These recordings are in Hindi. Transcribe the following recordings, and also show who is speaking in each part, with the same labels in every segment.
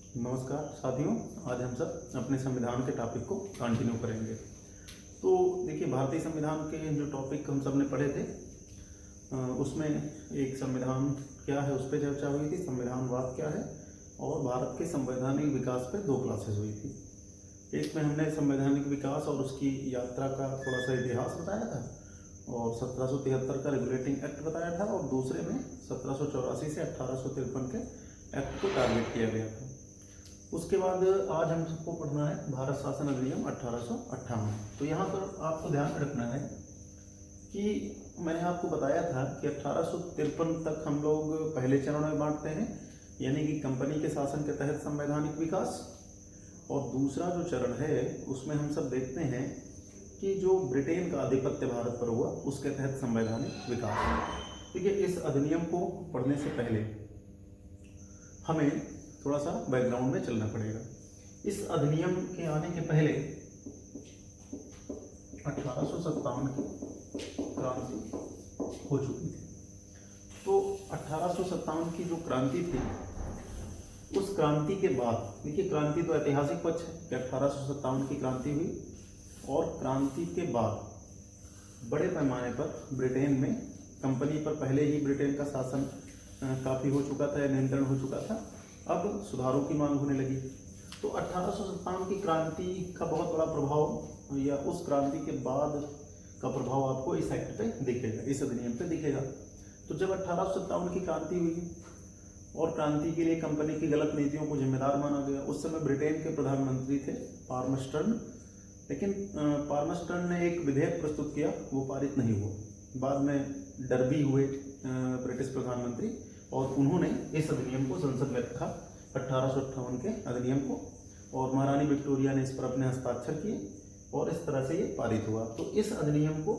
Speaker 1: नमस्कार साथियों, आज हम सब अपने संविधान के टॉपिक को कंटिन्यू करेंगे। तो देखिए, भारतीय संविधान के जो टॉपिक हम सब ने पढ़े थे उसमें एक संविधान क्या है उस पर चर्चा हुई थी, संविधानवाद क्या है, और भारत के संवैधानिक विकास पे 2 क्लासेस हुई थी। एक में हमने संवैधानिक विकास और उसकी यात्रा का थोड़ा सा इतिहास बताया था और 1773 का रेगुलेटिंग एक्ट बताया था, और दूसरे में 1784 से 1853 के एक्ट को टारगेट किया गया था। उसके बाद आज हम सबको पढ़ना है भारत शासन अधिनियम 1858। तो यहाँ पर आपको ध्यान रखना है कि मैंने आपको बताया था कि 1853 तक हम लोग पहले चरण में बांटते हैं, यानी कि कंपनी के शासन के तहत संवैधानिक विकास, और दूसरा जो चरण है उसमें हम सब देखते हैं कि जो ब्रिटेन का आधिपत्य भारत पर हुआ उसके तहत संवैधानिक विकास। देखिए, इस अधिनियम को पढ़ने से पहले हमें थोड़ा सा बैकग्राउंड में चलना पड़ेगा। इस अधिनियम के आने के पहले 1857 की क्रांति हो चुकी थी। तो 1857 की जो क्रांति थी, उस क्रांति के बाद, देखिए क्रांति तो ऐतिहासिक पक्ष है कि 1857 की क्रांति हुई, और क्रांति के बाद बड़े पैमाने पर ब्रिटेन में कंपनी पर पहले ही ब्रिटेन का शासन काफ़ी हो चुका था या नियंत्रण हो चुका था, अब सुधारों की मांग होने लगी। तो 1857 की क्रांति का बहुत बड़ा प्रभाव या उस क्रांति के बाद का प्रभाव आपको इस एक्ट पे दिखेगा, इस अधिनियम पे दिखेगा। तो जब 1857 की क्रांति हुई और क्रांति के लिए कंपनी की गलत नीतियों को जिम्मेदार माना गया, उस समय ब्रिटेन के प्रधानमंत्री थे पार्मस्टर्न, लेकिन पार्मस्टर्न ने एक विधेयक प्रस्तुत किया, वो पारित नहीं हुआ। बाद में डर्बी हुए ब्रिटिश प्रधानमंत्री, और उन्होंने इस अधिनियम को संसद में रखा 1858 के अधिनियम को, और महारानी विक्टोरिया ने इस पर अपने हस्ताक्षर किए और इस तरह से ये पारित हुआ। तो इस अधिनियम को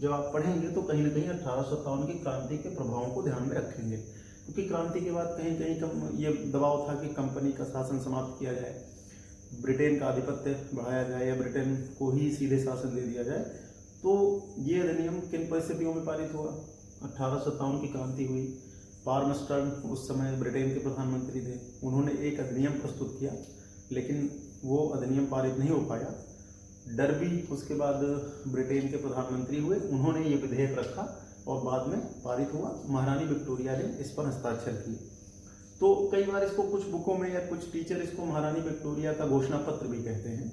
Speaker 1: जब आप पढ़ेंगे तो कहीं ना कहीं 1857 की क्रांति के प्रभावों को ध्यान में रखेंगे, क्योंकि क्रांति के बाद कहीं कहीं ये दबाव था कि कंपनी का शासन समाप्त किया जाए, ब्रिटेन का आधिपत्य बढ़ाया जाए या ब्रिटेन को ही सीधे शासन दे दिया जाए। तो ये अधिनियम किन परिस्थितियों में पारित हुआ? 1857 की क्रांति हुई, पार्मस्टर्न उस समय ब्रिटेन के प्रधानमंत्री थे, उन्होंने एक अधिनियम प्रस्तुत किया, लेकिन वो अधिनियम पारित नहीं हो पाया। डर्बी उसके बाद ब्रिटेन के प्रधानमंत्री हुए, उन्होंने ये विधेयक रखा और बाद में पारित हुआ, महारानी विक्टोरिया ने इस पर हस्ताक्षर किए। तो कई बार इसको कुछ बुकों में या कुछ टीचर इसको महारानी विक्टोरिया का घोषणा पत्र भी कहते हैं।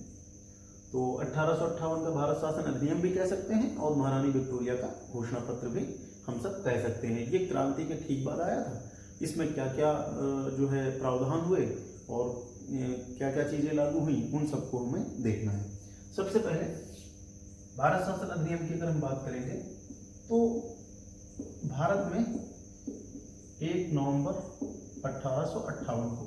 Speaker 1: तो 1858 का भारत शासन अधिनियम भी कह सकते हैं और महारानी विक्टोरिया का घोषणा पत्र भी हम सब कह सकते हैं। ये क्रांति के ठीक बाद आया था। इसमें क्या क्या जो है प्रावधान हुए और क्या क्या चीज़ें लागू हुई, उन सबको हमें देखना है। सबसे पहले भारत शासन अधिनियम की अगर हम बात करेंगे तो भारत में 1 नवंबर 1858 को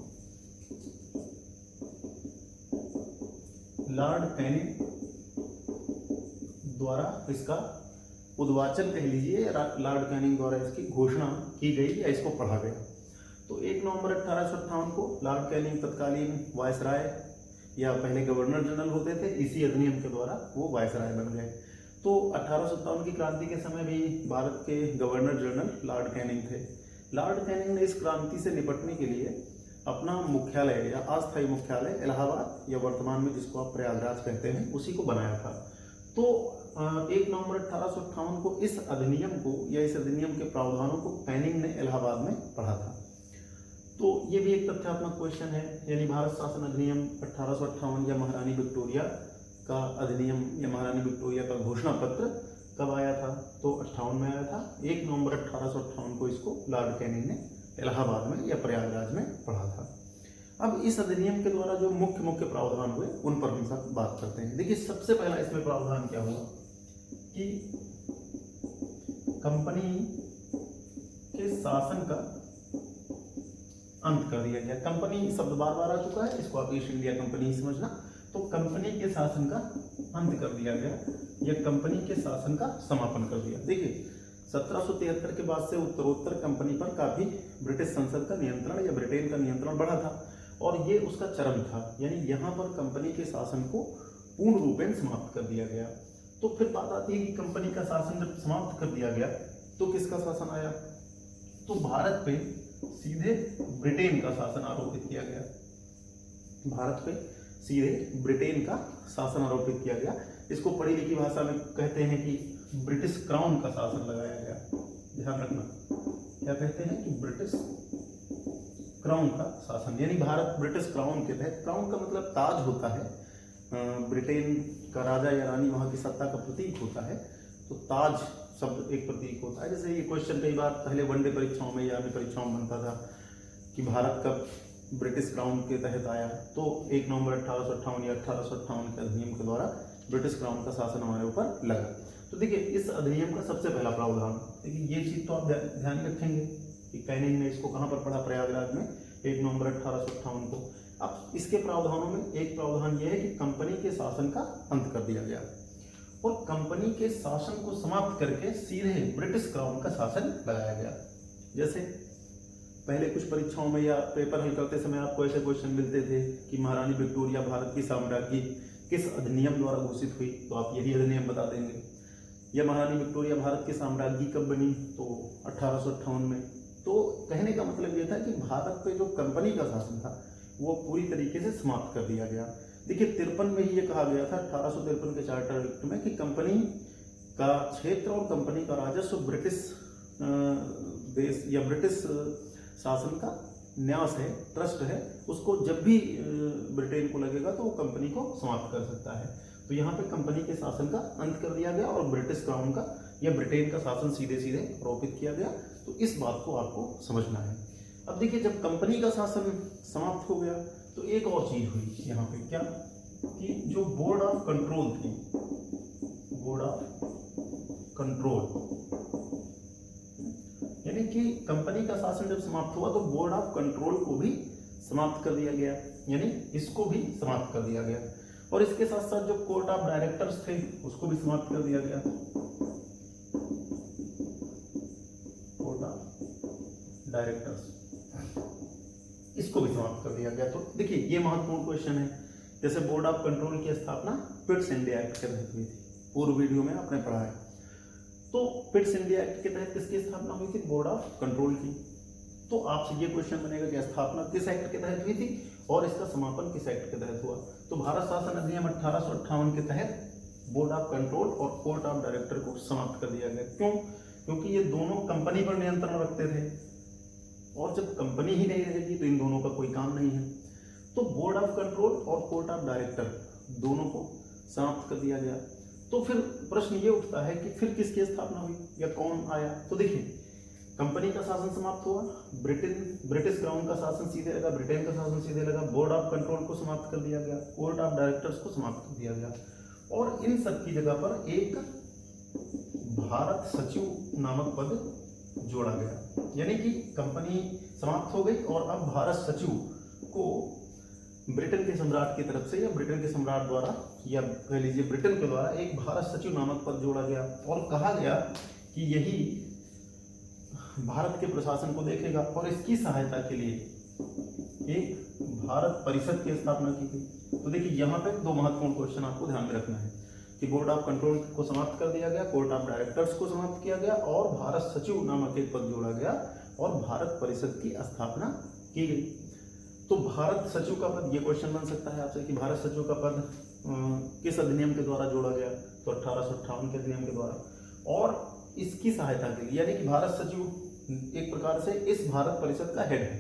Speaker 1: लॉर्ड कैनिंग द्वारा इसका उद्वाचन कह लीजिए, लॉर्ड कैनिंग द्वारा इसकी घोषणा की गई या इसको पढ़ा गया। तो 1 नवंबर 1858 को लॉर्ड कैनिंग तत्कालीन वायसराय या पहले गवर्नर जनरल होते थे, इसी अधिनियम के द्वारा वो वायसराय बन गए। तो 1857 की क्रांति के समय भी भारत के गवर्नर जनरल लॉर्ड कैनिंग थे। लॉर्ड कैनिंग ने इस क्रांति से निपटने के लिए अपना मुख्यालय या अस्थायी मुख्यालय इलाहाबाद या वर्तमान में जिसको आप प्रयागराज कहते हैं, उसी को बनाया था। तो 1 नवंबर 1858 को इस अधिनियम को या इस अधिनियम के प्रावधानों को कैनिंग ने इलाहाबाद में पढ़ा था। तो ये भी एक तथ्यात्मक क्वेश्चन है, यानी भारत शासन अधिनियम 1858 या महारानी विक्टोरिया का अधिनियम या महारानी विक्टोरिया का घोषणा पत्र कब आया था? तो 58 में आया था। 1 नवंबर 1858 को इसको लॉर्ड कैनिंग ने इलाहाबाद में या प्रयागराज में पढ़ा था। अब इस अधिनियम के द्वारा जो मुख्य मुख्य प्रावधान हुए उन पर हम सब बात करते हैं। देखिए, सबसे पहला इसमें प्रावधान क्या हुआ कि कंपनी के शासन का अंत कर दिया गया। कंपनी शब्द बार बार आ चुका है, इसको आप ईस्ट इंडिया कंपनी ही समझना। तो कंपनी के शासन का अंत कर दिया गया या कंपनी के शासन का समापन कर दिया। देखिए, 1773 के बाद से उत्तरोत्तर कंपनी पर काफी ब्रिटिश संसद का नियंत्रण या ब्रिटेन का नियंत्रण बढ़ा था और ये उसका चरम था, यानी यहाँ पर कंपनी के शासन को पूर्ण रूपेण समाप्त कर दिया गया। तो फिर बात आती है कि कंपनी का शासन जब समाप्त कर दिया गया तो किसका शासन आया? तो भारत पे सीधे ब्रिटेन का शासन आरोपित किया गया। भारत पे सीधे ब्रिटेन का शासन आरोपित किया गया। इसको पढ़ी लिखी भाषा में कहते हैं कि ब्रिटिश क्राउन का शासन लगाया गया। ध्यान रखना, क्या कहते हैं कि ब्रिटिश क्राउन का शासन, यानी भारत ब्रिटिश क्राउन के तहत। क्राउन का मतलब ताज होता है, ब्रिटेन का राजा या रानी वहाँ की सत्ता का प्रतीक होता है, तो ताज शब्द एक प्रतीक होता है। जैसे ये क्वेश्चन कई बार पहले वनडे परीक्षाओं में या अन्य परीक्षाओं में बनता था कि भारत कब ब्रिटिश क्राउन के तहत आया, तो 1 नवंबर 1858 या 1858 के अधिनियम के द्वारा ब्रिटिश क्राउन का शासन हमारे ऊपर लगा। तो देखिए इस अधिनियम का सबसे पहला प्रावधान, देखिए ये चीज तो आप ध्यान रखेंगे कि कैनिंग ने इसको कहाँ पर पढ़ा, प्रयागराज में 1 नवंबर 1858 को। अब इसके प्रावधानों में एक प्रावधान यह है कि कंपनी के शासन का अंत कर दिया गया और कंपनी के शासन को समाप्त करके सीधे ब्रिटिश क्राउन का शासन लगाया गया। जैसे पहले कुछ परीक्षाओं में या पेपर हल करते समय आपको ऐसे क्वेश्चन मिलते थे कि महारानी विक्टोरिया भारत की साम्राज्ञी किस अधिनियम द्वारा घोषित हुई, तो आप यही अधिनियम बता देंगे। या महारानी विक्टोरिया भारत की साम्राज्ञी कब बनी, तो 1858 में। तो कहने का मतलब ये था कि भारत पे जो कंपनी का शासन था वो पूरी तरीके से समाप्त कर दिया गया। देखिए 53 में ही ये कहा गया था 1853 के चार्टर एक्ट में कि कंपनी का क्षेत्र और कंपनी का राजस्व ब्रिटिश देश या ब्रिटिश शासन का न्यास है, ट्रस्ट है, उसको जब भी ब्रिटेन को लगेगा तो वो कंपनी को समाप्त कर सकता है। तो यहाँ पे कंपनी के शासन का अंत कर दिया गया और ब्रिटिश क्राउन का या ब्रिटेन का शासन सीधे सीधे आरोपित किया गया। तो इस बात को आपको समझना है। अब देखिए जब कंपनी का शासन समाप्त हो गया तो एक और चीज हुई यहाँ पे, क्या कि जो बोर्ड ऑफ कंट्रोल थी, बोर्ड ऑफ कंट्रोल, यानी कि कंपनी का शासन जब समाप्त हुआ तो बोर्ड ऑफ कंट्रोल को भी समाप्त कर दिया गया, यानी इसको भी समाप्त कर दिया गया। और इसके साथ साथ जो कोर्ट ऑफ डायरेक्टर्स थे उसको भी समाप्त कर दिया गया, कोर्ट ऑफ डायरेक्टर्स, इसको भी समाप्त कर दिया गया। तो देखिए ये महत्वपूर्ण क्वेश्चन है। जैसे बोर्ड ऑफ कंट्रोल की स्थापना पिट्स इंडिया एक्ट के तहत हुई थी, पूर्व वीडियो में आपने पढ़ा है। तो पिट्स इंडिया एक्ट के तहत किसकी स्थापना हुई थी, बोर्ड ऑफ कंट्रोल की। तो आपसे ये क्वेश्चन बनेगा कि स्थापना किस एक्ट के तहत हुई थी और इसका समापन किस एक्ट के तहत हुआ। तो भारत शासन अधिनियम 1858 के तहत बोर्ड ऑफ कंट्रोल और कोर्ट ऑफ डायरेक्टर को समाप्त कर दिया गया। क्यों? क्योंकि ये दोनों कंपनी पर नियंत्रण रखते थे और जब कंपनी ही नहीं रहेगी तो इन दोनों का कोई काम नहीं है। तो बोर्ड ऑफ कंट्रोल और कोर्ट ऑफ डायरेक्टर दोनों को समाप्त कर दिया गया। तो फिर प्रश्न ये उठता है कि फिर किसकी स्थापना हुई या कौन आया। तो देखिए कंपनी का शासन समाप्त हुआ, ब्रिटिश क्राउन का शासन सीधे लगा, ब्रिटेन का शासन सीधे लगा, बोर्ड ऑफ कंट्रोल को समाप्त कर दिया गया, कोर्ट ऑफ डायरेक्टर्स को समाप्त कर दिया गया और इन सब की जगह पर एक भारत सचिव नामक पद जोड़ा गया। यानी कि कंपनी समाप्त हो गई और अब भारत सचिव को ब्रिटेन के सम्राट की तरफ से या ब्रिटेन के सम्राट द्वारा या कह लीजिए ब्रिटेन के द्वारा एक भारत सचिव नामक पद जोड़ा गया और कहा गया कि यही भारत के प्रशासन को देखेगा और इसकी सहायता के लिए एक भारत परिषद की स्थापना की गई। तो देखिए यहाँ पे दो महत्वपूर्ण क्वेश्चन आपको ध्यान में रखना है कि बोर्ड ऑफ कंट्रोल को समाप्त कर दिया गया, कोर्ट ऑफ डायरेक्टर्स को समाप्त किया गया और भारत सचिव नामक एक पद जोड़ा गया और भारत परिषद की स्थापना की गई। तो भारत सचिव का पद, ये क्वेश्चन बन सकता है आपसे कि भारत सचिव का पद किस अधिनियम के द्वारा जोड़ा गया, तो 1858 के अधिनियम के द्वारा। और इसकी सहायता के लिए यानी कि भारत सचिव एक प्रकार से इस भारत परिषद का हेड है।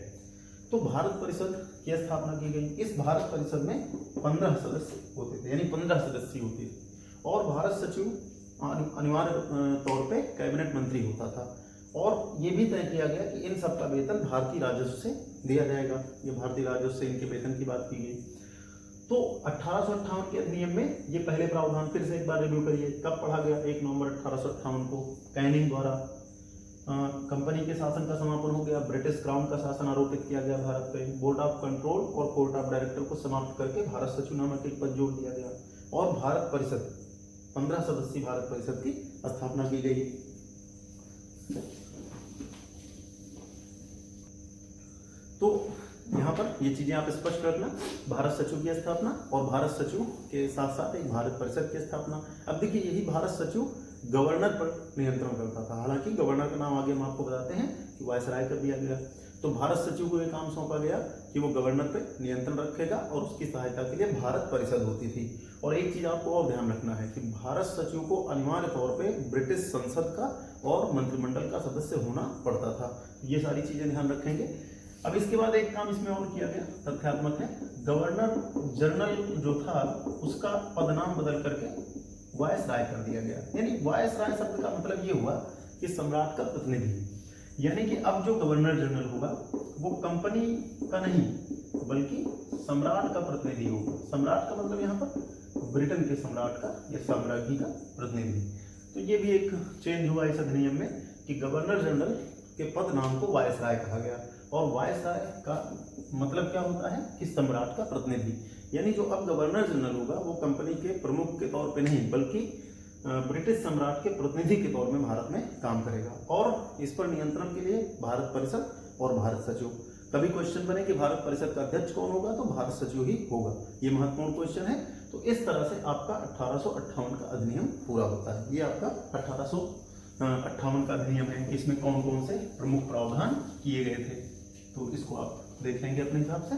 Speaker 1: तो भारत परिषद की स्थापना की गई। इस भारत परिषद में 15 सदस्य होते थे, यानी 15 सदस्य होते थे और भारत सचिव अनिवार्य तौर पे कैबिनेट मंत्री होता था। और ये भी तय किया गया कि इन सब का वेतन भारतीय राजस्व से दिया जाएगा। ये भारतीय राजस्व से इनके वेतन की बात की गई। तो 1858 के अधिनियम में ये पहले प्रावधान फिर से एक बार रिव्यू करिए, कब पढ़ा गया, 1 नवंबर 1858 को कैनिंग द्वारा कंपनी के शासन का समापन हो गया, ब्रिटिश क्राउन का शासन आरोपित किया गया भारत पे, बोर्ड ऑफ कंट्रोल और कोर्ट ऑफ डायरेक्टर को समाप्त करके भारत सचिव नामक एक पद जोड़ दिया गया और भारत परिषद 15 सदस्यीय भारत परिषद की स्थापना की गई। तो यहाँ पर ये चीजें आप स्पष्ट रखना, भारत सचिव की स्थापना और भारत सचिव के साथ साथ एक भारत परिषद की स्थापना। अब देखिए यही भारत सचिव गवर्नर पर नियंत्रण करता था, हालांकि गवर्नर का नाम आगे हम आपको बताते हैं कि वायसराय कर दिया गया। तो भारत सचिव को यह काम सौंपा गया कि वो गवर्नर पे नियंत्रण रखेगा और उसकी सहायता के लिए भारत परिषद होती थी। और एक चीज आपको और ध्यान रखना है कि भारत सचिव को अनिवार्य तौर पे ब्रिटिश संसद का और मंत्रिमंडल का सदस्य होना पड़ता था। ये सारी चीजें ध्यान रखेंगे। अब इसके बाद एक काम इसमें और किया गया, तथ्यात्मक है। गवर्नर जनरल जो था उसका पदनाम बदल करके वायसराय कर दिया गया। यानी वायसराय शब्द का मतलब ये हुआ कि सम्राट का प्रतिनिधि। यानी कि अब जो गवर्नर जनरल होगा वो कंपनी का नहीं बल्कि सम्राट का प्रतिनिधि होगा। सम्राट का मतलब यहाँ पर ब्रिटेन के सम्राट का या साम्राज्ञी का प्रतिनिधि। तो ये भी एक चेंज हुआ इस अधिनियम में कि गवर्नर जनरल के पद नाम को वायसराय कहा गया। और वायसराय का मतलब क्या होता है कि सम्राट का प्रतिनिधि। यानी जो अब गवर्नर जनरल होगा वो कंपनी के प्रमुख के तौर पे नहीं बल्कि ब्रिटिश सम्राट के प्रतिनिधि के तौर में भारत में काम करेगा। और इस पर नियंत्रण के लिए भारत परिषद और भारत सचिव। कभी क्वेश्चन बने कि भारत परिषद का अध्यक्ष कौन होगा, तो भारत सचिव ही होगा। ये महत्वपूर्ण क्वेश्चन है। तो इस तरह से आपका 1858 का अधिनियम पूरा होता है। ये आपका 1858 का अधिनियम है। इसमें कौन कौन से प्रमुख प्रावधान किए गए थे, तो इसको आप देख लेंगे अपने हिसाब से।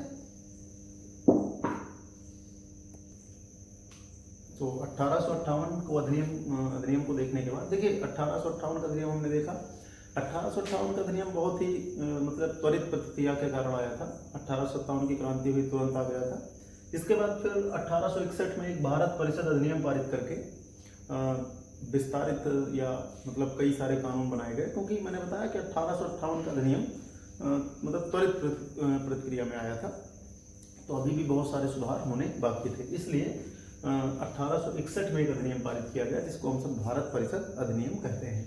Speaker 1: तो 1858 को अधिनियम को देखने के बाद देखिए 1858 का अधिनियम हमने देखा। 1858 का अधिनियम बहुत ही मतलब त्वरित प्रतिक्रिया के कारण आया था। 1857 की क्रांति हुई, तुरंत आ गया था। इसके बाद फिर 1861 में एक भारत परिषद अधिनियम पारित करके विस्तारित या मतलब कई सारे कानून बनाए गए। क्योंकि मैंने बताया कि 1858 का अधिनियम मतलब त्वरित प्रतिक्रिया में आया था, तो अभी भी बहुत सारे सुधार होने बाकी थे। इसलिए 1861 में एक अधिनियम पारित किया गया जिसको हम सब भारत परिषद अधिनियम कहते हैं।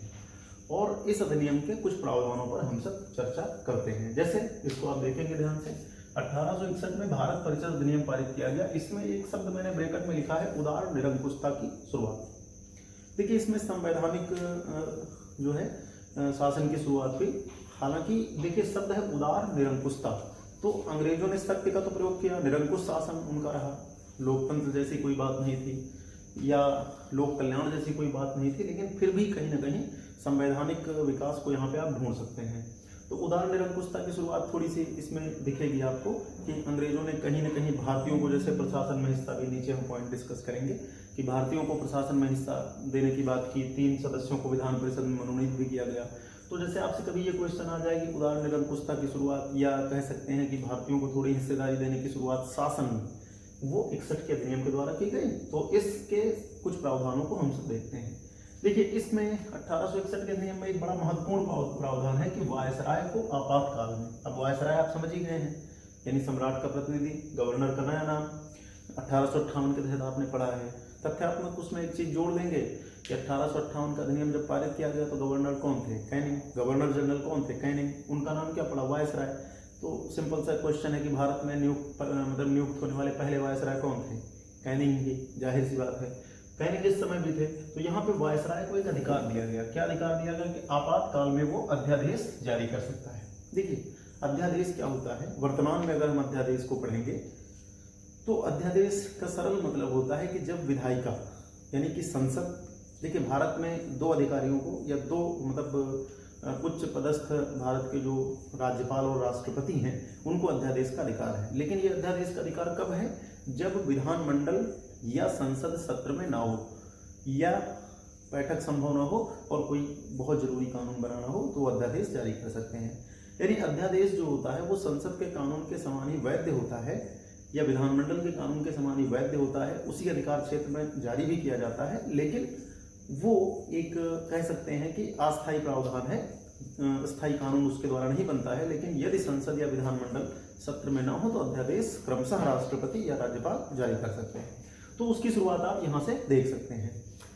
Speaker 1: और इस अधिनियम के कुछ प्रावधानों पर हम सब चर्चा करते हैं। जैसे इसको आप देखेंगे ध्यान से, 1861 में भारत परिषद अधिनियम पारित किया गया। इसमें एक शब्द मैंने ब्रैकेट में लिखा है, उदार निरंकुशता की शुरुआत। देखिए इसमें संवैधानिक जो है शासन की शुरुआत हुई। हालांकि देखिए शब्द है उदार निरंकुशता, तो अंग्रेजों ने सत्य का तो प्रयोग किया, निरंकुश शासन उनका रहा। लोकतंत्र जैसी कोई बात नहीं थी या लोक कल्याण जैसी कोई बात नहीं थी, लेकिन फिर भी कहीं ना कहीं संवैधानिक विकास को यहाँ पे आप ढूंढ सकते हैं। तो उदार निरंकुशता की शुरुआत थोड़ी सी इसमें दिखेगी आपको कि अंग्रेजों ने कहीं ना कहीं भारतीयों को, जैसे प्रशासन में हिस्सा भी, नीचे हम पॉइंट डिस्कस करेंगे कि भारतीयों को प्रशासन में हिस्सा देने की बात की। 3 सदस्यों को विधान परिषद में मनोनीत भी किया गया। तो जैसे आपसे कभी ये क्वेश्चन आ जाए कि उदार निरंकुशता की शुरुआत, या कह सकते हैं कि भारतीयों को थोड़ी हिस्सेदारी देने की शुरुआत शासन में, वो 61 के अधिनियम के द्वारा की गई। तो इसके कुछ प्रावधानों को हम सब देखते हैं। देखिए इसमें 1861 के अधिनियम में एक बड़ा महत्वपूर्ण प्रावधान है कि वायसराय को आपातकाल में, अब वायसराय आप समझ ही गए हैं, यानी सम्राट का प्रतिनिधि, गवर्नर का नया नाम 1858 के तहत आपने पढ़ा है। तथ्यात्मक उसमें एक चीज जोड़ देंगे कि 1858 का अधिनियम जब पारित किया गया तो गवर्नर कौन थे? कैनिंग। गवर्नर जनरल कौन थे? कैनिंग। उनका नाम क्या पड़ा? वायसराय। तो सिंपल सा क्वेश्चन है कि भारत में नियुक्त होने वाले पहले वायसराय कौन थे? कैनिंग ही, जाहिर सी बात है। कैनिंग इस समय भी थे। तो यहाँ पे वायसराय को एक अधिकार दिया गया। क्या अधिकार दिया गया? कि आपातकाल में वो अध्यादेश जारी कर सकता है। देखिए अध्यादेश क्या होता है, वर्तमान में अगर हम अध्यादेश को पढ़ेंगे तो अध्यादेश का सरल मतलब होता है कि जब विधायिका यानी कि संसद, देखिए भारत में 2 अधिकारियों को या 2 मतलब उच्च पदस्थ भारत के जो राज्यपाल और राष्ट्रपति हैं उनको अध्यादेश का अधिकार है। लेकिन ये अध्यादेश का अधिकार कब है? जब विधानमंडल या संसद सत्र में ना हो या बैठक संभव ना हो और कोई बहुत जरूरी कानून बनाना हो तो अध्यादेश जारी कर सकते हैं। यानी अध्यादेश जो होता है वो संसद के कानून के समान ही वैध होता है या विधानमंडल के कानून के समान ही वैध होता है। उसी अधिकार क्षेत्र में जारी भी किया जाता है, लेकिन वो एक कह सकते हैं कि अस्थायी प्रावधान है, स्थायी कानून उसके द्वारा नहीं बनता है। लेकिन यदि संसद या विधानमंडल सत्र में ना हो तो अध्यादेश क्रमशः राष्ट्रपति या राज्यपाल जारी कर सकते हैं। तो उसकी शुरुआत आप यहाँ से देख सकते हैं।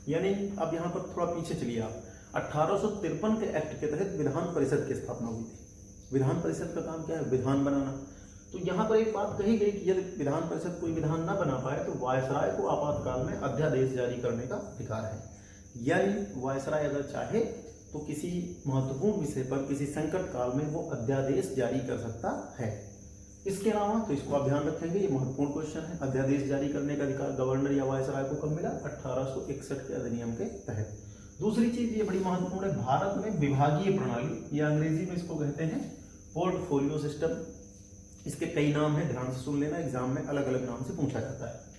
Speaker 1: यानी अब यहाँ पर थोड़ा पीछे चलिए आप, 1853 के एक्ट के तहत विधान परिषद की स्थापना हुई थी। विधान परिषद का काम क्या है? विधान बनाना। तो यहाँ पर एक बात कही गई कि यदि विधान परिषद कोई विधान न बना पाए तो वायसराय को आपातकाल में अध्यादेश जारी करने का अधिकार है। यानी वायसराय अगर चाहे तो किसी महत्वपूर्ण विषय पर किसी संकट काल में वो अध्यादेश जारी कर सकता है। इसके अलावा तो इसको आप ध्यान रखेंगे, ये महत्वपूर्ण क्वेश्चन है, अध्यादेश जारी करने का अधिकार गवर्नर या वायसराय को कब मिला? 1861 के अधिनियम के तहत। दूसरी चीज ये बड़ी महत्वपूर्ण है, भारत में विभागीय प्रणाली या अंग्रेजी में इसको कहते हैं पोर्टफोलियो सिस्टम, इसके कई नाम हैं, ध्यान से सुन लेना, एग्जाम में अलग अलग नाम से पूछा जाता है।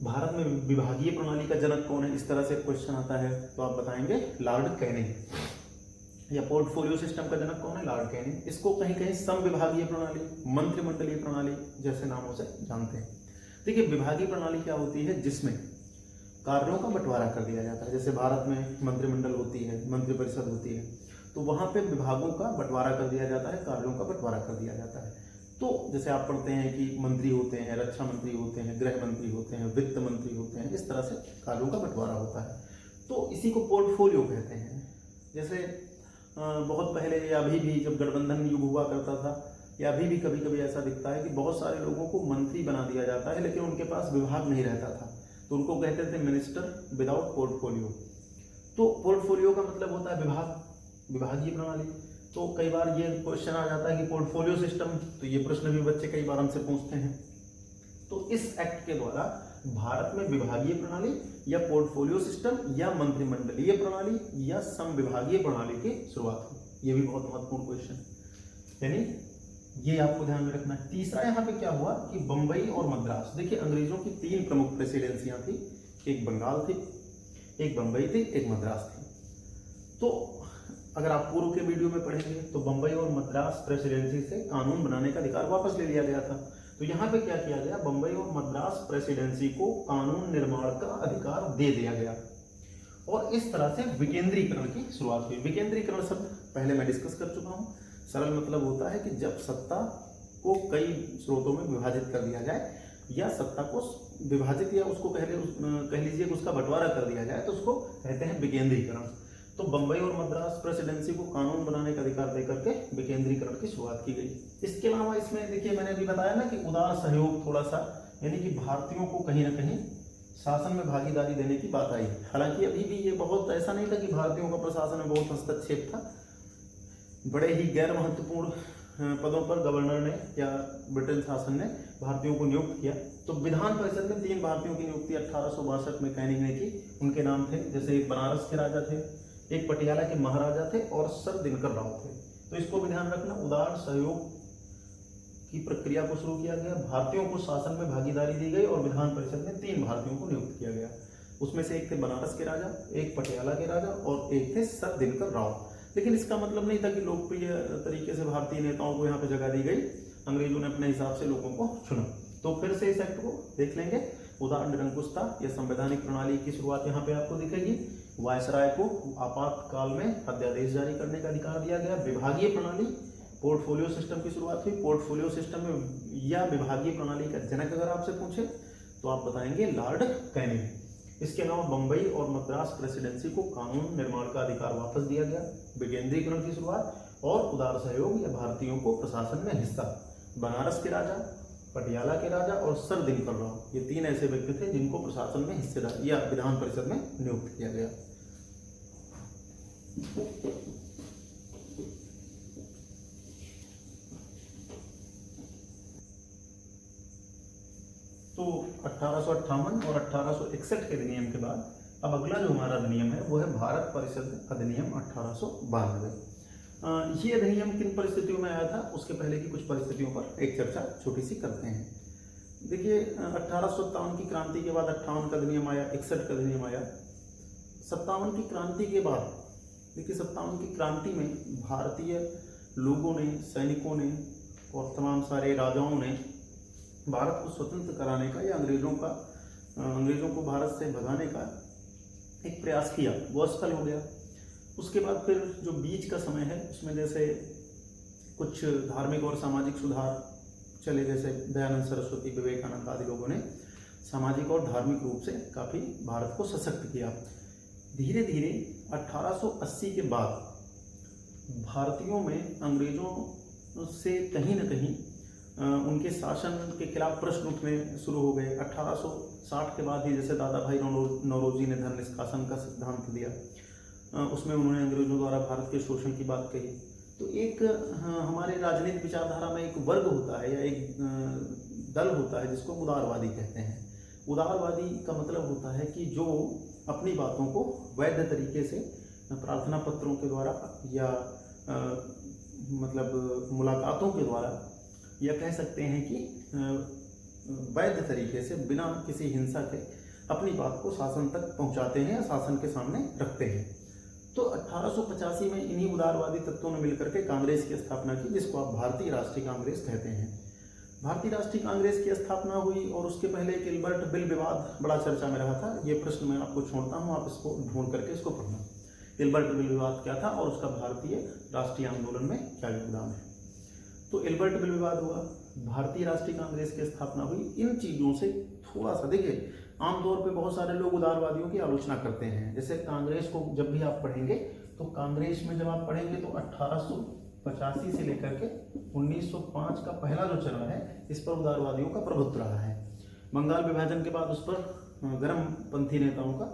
Speaker 1: भारत में विभागीय प्रणाली का जनक कौन है, इस तरह से क्वेश्चन आता है तो आप बताएंगे लॉर्ड कैनिंग। या पोर्टफोलियो सिस्टम का जनक कौन है, लॉर्ड कैनिंग। इसको कहीं कहीं समविभागीय प्रणाली, मंत्रिमंडलीय प्रणाली जैसे नामों से जानते हैं। देखिए विभागीय प्रणाली क्या होती है, जिसमें कार्यों का बंटवारा कर दिया जाता है। जैसे भारत में मंत्रिमंडल होती है, मंत्रिपरिषद होती है, तो वहां पे विभागों का बंटवारा कर दिया जाता है, कार्यों का बंटवारा कर दिया जाता है। तो जैसे आप पढ़ते हैं कि मंत्री होते हैं, रक्षा मंत्री होते हैं, गृह मंत्री होते हैं, वित्त मंत्री होते हैं, इस तरह से कार्यों का बंटवारा होता है। तो इसी को पोर्टफोलियो कहते हैं। जैसे बहुत पहले या अभी भी जब गठबंधन युग हुआ करता था, या अभी भी कभी कभी ऐसा दिखता है कि बहुत सारे लोगों को मंत्री बना दिया जाता है लेकिन उनके पास विभाग नहीं रहता था, तो उनको कहते थे मिनिस्टर विदाउट पोर्टफोलियो। तो पोर्टफोलियो का मतलब होता है विभाग, विभागीय प्रणाली। तो कई बार ये क्वेश्चन आ जाता है कि पोर्टफोलियो सिस्टम, तो ये प्रश्न भी बच्चे कई बार हमसे पूछते हैं। तो इस एक्ट के द्वारा भारत में विभागीय प्रणाली या पोर्टफोलियो सिस्टम या मंत्रिमंडलीय प्रणाली या समविभागीय प्रणाली की शुरुआत हुई। ये भी बहुत महत्वपूर्ण क्वेश्चन, यानी ये आपको ध्यान में रखना है। तीसरा यहाँ पे क्या हुआ कि बंबई और मद्रास, देखिए अंग्रेजों की 3 प्रमुख प्रेसिडेंसियां थी, एक बंगाल थी, एक बंबई थी, एक मद्रास थी। तो अगर आप पूर्व के वीडियो में पढ़ेंगे तो बंबई और मद्रास प्रेसिडेंसी से कानून बनाने का अधिकार वापस ले लिया गया था। तो यहाँ पे क्या किया गया, बंबई और मद्रास प्रेसिडेंसी को कानून निर्माण का अधिकार दे दिया गया और इस तरह से विकेंद्रीकरण की शुरुआत हुई। विकेंद्रीकरण शब्द पहले मैं डिस्कस कर चुका हूँ। सरल मतलब होता है कि जब सत्ता को कई स्रोतों में विभाजित कर दिया जाए या सत्ता को विभाजित या उसको कह लीजिए कि उसका बंटवारा कर दिया जाए, तो उसको कहते हैं विकेंद्रीकरण। तो बंबई और मद्रास प्रेसिडेंसी को कानून बनाने का अधिकार देकर के विकेंद्रीकरण की शुरुआत की गई। इसके अलावा इसमें देखिए मैंने अभी बताया ना कि उदार सहयोग थोड़ा सा, यानी कि भारतीयों को कहीं ना कहीं शासन में भागीदारी देने की बात आई। हालांकि अभी भी ये बहुत ऐसा नहीं था कि भारतीयों का प्रशासन में बहुत हस्तक्षेप था। बड़े ही गैर महत्वपूर्ण पदों पर गवर्नर ने या ब्रिटेन शासन ने भारतीयों को नियुक्त किया। तो विधान परिषद में 3 भारतीयों की नियुक्ति 1862 में कैनिंग ने की। उनके नाम थे, जैसे एक बनारस के राजा थे, एक पटियाला के महाराजा थे और सर दिनकर राव थे। तो इसको भी ध्यान रखना, उदार सहयोग की प्रक्रिया को शुरू किया गया, भारतीयों को शासन में भागीदारी दी गई और विधान परिषद में 3 भारतीयों को नियुक्त किया गया। उसमें से एक थे बनारस के राजा, एक पटियाला के राजा और एक थे सर दिनकर राव। लेकिन इसका मतलब नहीं था कि लोकप्रिय तरीके से भारतीय नेताओं को यहाँ पे जगह दी गई, अंग्रेजों ने अपने हिसाब से लोगों को चुना। तो फिर से इस एक्ट को देख लेंगे। उदार निरंकुशता या संवैधानिक प्रणाली की शुरुआत यहाँ पे आपको दिखेगी। वायसराय को आपातकाल में अध्यादेश जारी करने का अधिकार दिया गया। विभागीय प्रणाली, पोर्टफोलियो सिस्टम की शुरुआत हुई। पोर्टफोलियो सिस्टम में या विभागीय प्रणाली का जनक अगर आपसे पूछे तो आप बताएंगे लॉर्ड कैनिंग। इसके अलावा बंबई और मद्रास प्रेसिडेंसी को कानून निर्माण का अधिकार वापस दिया गया। विकेंद्रीकरण की शुरुआत और उदार सहयोग या भारतीयों को प्रशासन में हिस्सा। बनारस के राजा, पटियाला के राजा और सर दिनकर राव, ये 3 ऐसे व्यक्ति थे जिनको प्रशासन में हिस्सेदार या विधान परिषद में नियुक्त किया गया। तो 1858 और 1861 के अधिनियम के बाद अब अगला जो हमारा अधिनियम है वो है भारत परिषद अधिनियम 1892। ये अधिनियम किन परिस्थितियों में आया था, उसके पहले की कुछ परिस्थितियों पर एक चर्चा छोटी सी करते हैं। देखिए 1857 की क्रांति के बाद 58 का अधिनियम आया, 61 का अधिनियम आया। 57 की क्रांति के बाद देखिए 57 की क्रांति में भारतीय लोगों ने, सैनिकों ने और तमाम सारे राजाओं ने भारत को स्वतंत्र कराने का या अंग्रेजों को भारत से भगाने का एक प्रयास किया, वो असफल हो गया। उसके बाद फिर जो बीच का समय है उसमें जैसे कुछ धार्मिक और सामाजिक सुधार चले, जैसे दयानंद सरस्वती, विवेकानंद आदि लोगों ने सामाजिक और धार्मिक रूप से काफ़ी भारत को सशक्त किया। धीरे धीरे 1880 के बाद भारतीयों में अंग्रेजों से कहीं न कहीं उनके शासन के खिलाफ प्रश्न उठने शुरू हो गए। 1860 के बाद ही जैसे दादा भाई नौरोजी ने धन निष्कासन का सिद्धांत दिया, उसमें उन्होंने अंग्रेजों द्वारा भारत के शोषण की बात कही। तो एक हमारे राजनीतिक विचारधारा में एक वर्ग होता है या एक दल होता है जिसको उदारवादी कहते हैं। उदारवादी का मतलब होता है कि जो अपनी बातों को वैध तरीके से प्रार्थना पत्रों के द्वारा या मतलब मुलाकातों के द्वारा, या कह सकते हैं कि वैध तरीके से बिना किसी हिंसा के अपनी बात को शासन तक पहुंचाते हैं या शासन के सामने रखते हैं। तो 1885 में इन्हीं उदारवादी तत्वों ने मिलकर के कांग्रेस की स्थापना की, जिसको आप भारतीय राष्ट्रीय कांग्रेस कहते हैं। भारतीय राष्ट्रीय कांग्रेस की स्थापना हुई और उसके पहले एक इल्बर्ट बिल विवाद बड़ा चर्चा में रहा था। ये प्रश्न मैं आपको छोड़ता हूँ, आप इसको ढूंढ करके इसको पढ़ना। इल्बर्ट बिल विवाद क्या था और उसका भारतीय राष्ट्रीय आंदोलन में क्या योगदान है। तो इल्बर्ट बिल विवाद हुआ, भारतीय राष्ट्रीय कांग्रेस की स्थापना हुई। इन चीज़ों से थोड़ा सा देखिए, आमतौर पे बहुत सारे लोग उदारवादियों की आलोचना करते हैं। जैसे कांग्रेस को जब भी आप पढ़ेंगे तो कांग्रेस में जब आप पढ़ेंगे तो 1885 से लेकर के 1905 का पहला जो चरण है, इस पर उदारवादियों का प्रभुत्व रहा है। बंगाल विभाजन के बाद उस पर गर्मपंथी नेताओं का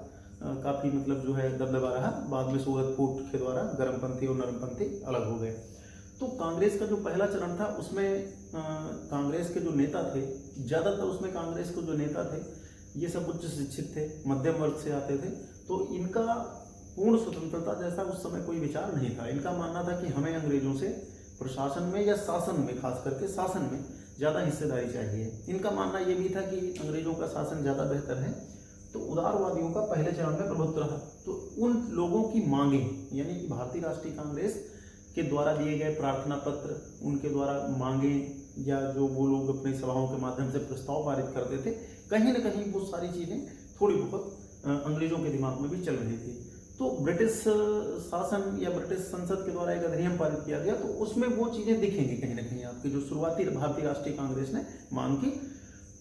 Speaker 1: काफ़ी मतलब जो है दबदबा रहा। बाद में सूरत फूट के द्वारा गर्मपंथी और नरमपंथी अलग हो गए। तो कांग्रेस का जो पहला चरण था उसमें कांग्रेस के जो नेता थे, ज़्यादातर उसमें कांग्रेस के जो नेता थे ये सब उच्च शिक्षित थे, मध्यम वर्ग से आते थे। तो इनका पूर्ण स्वतंत्रता जैसा उस समय कोई विचार नहीं था। इनका मानना था कि हमें अंग्रेजों से प्रशासन में या शासन में, खास करके शासन में ज़्यादा हिस्सेदारी चाहिए। इनका मानना ये भी था कि अंग्रेजों का शासन ज़्यादा बेहतर है। तो उदारवादियों का पहले चरण में प्रभुत्व रहा। तो उन लोगों की मांगे, यानी कि भारतीय राष्ट्रीय कांग्रेस के द्वारा दिए गए प्रार्थना पत्र, उनके द्वारा मांगे या जो वो लोग अपनी सभाओं के माध्यम से प्रस्ताव पारित करते थे, कहीं ना कहीं वो सारी चीज़ें थोड़ी बहुत अंग्रेजों के दिमाग में भी चल रही थी। तो ब्रिटिश शासन या ब्रिटिश संसद के द्वारा एक अधिनियम पारित किया गया, तो उसमें वो चीज़ें दिखेंगी कहीं ना कहीं आपकी, जो शुरुआती भारतीय राष्ट्रीय कांग्रेस ने मांग की।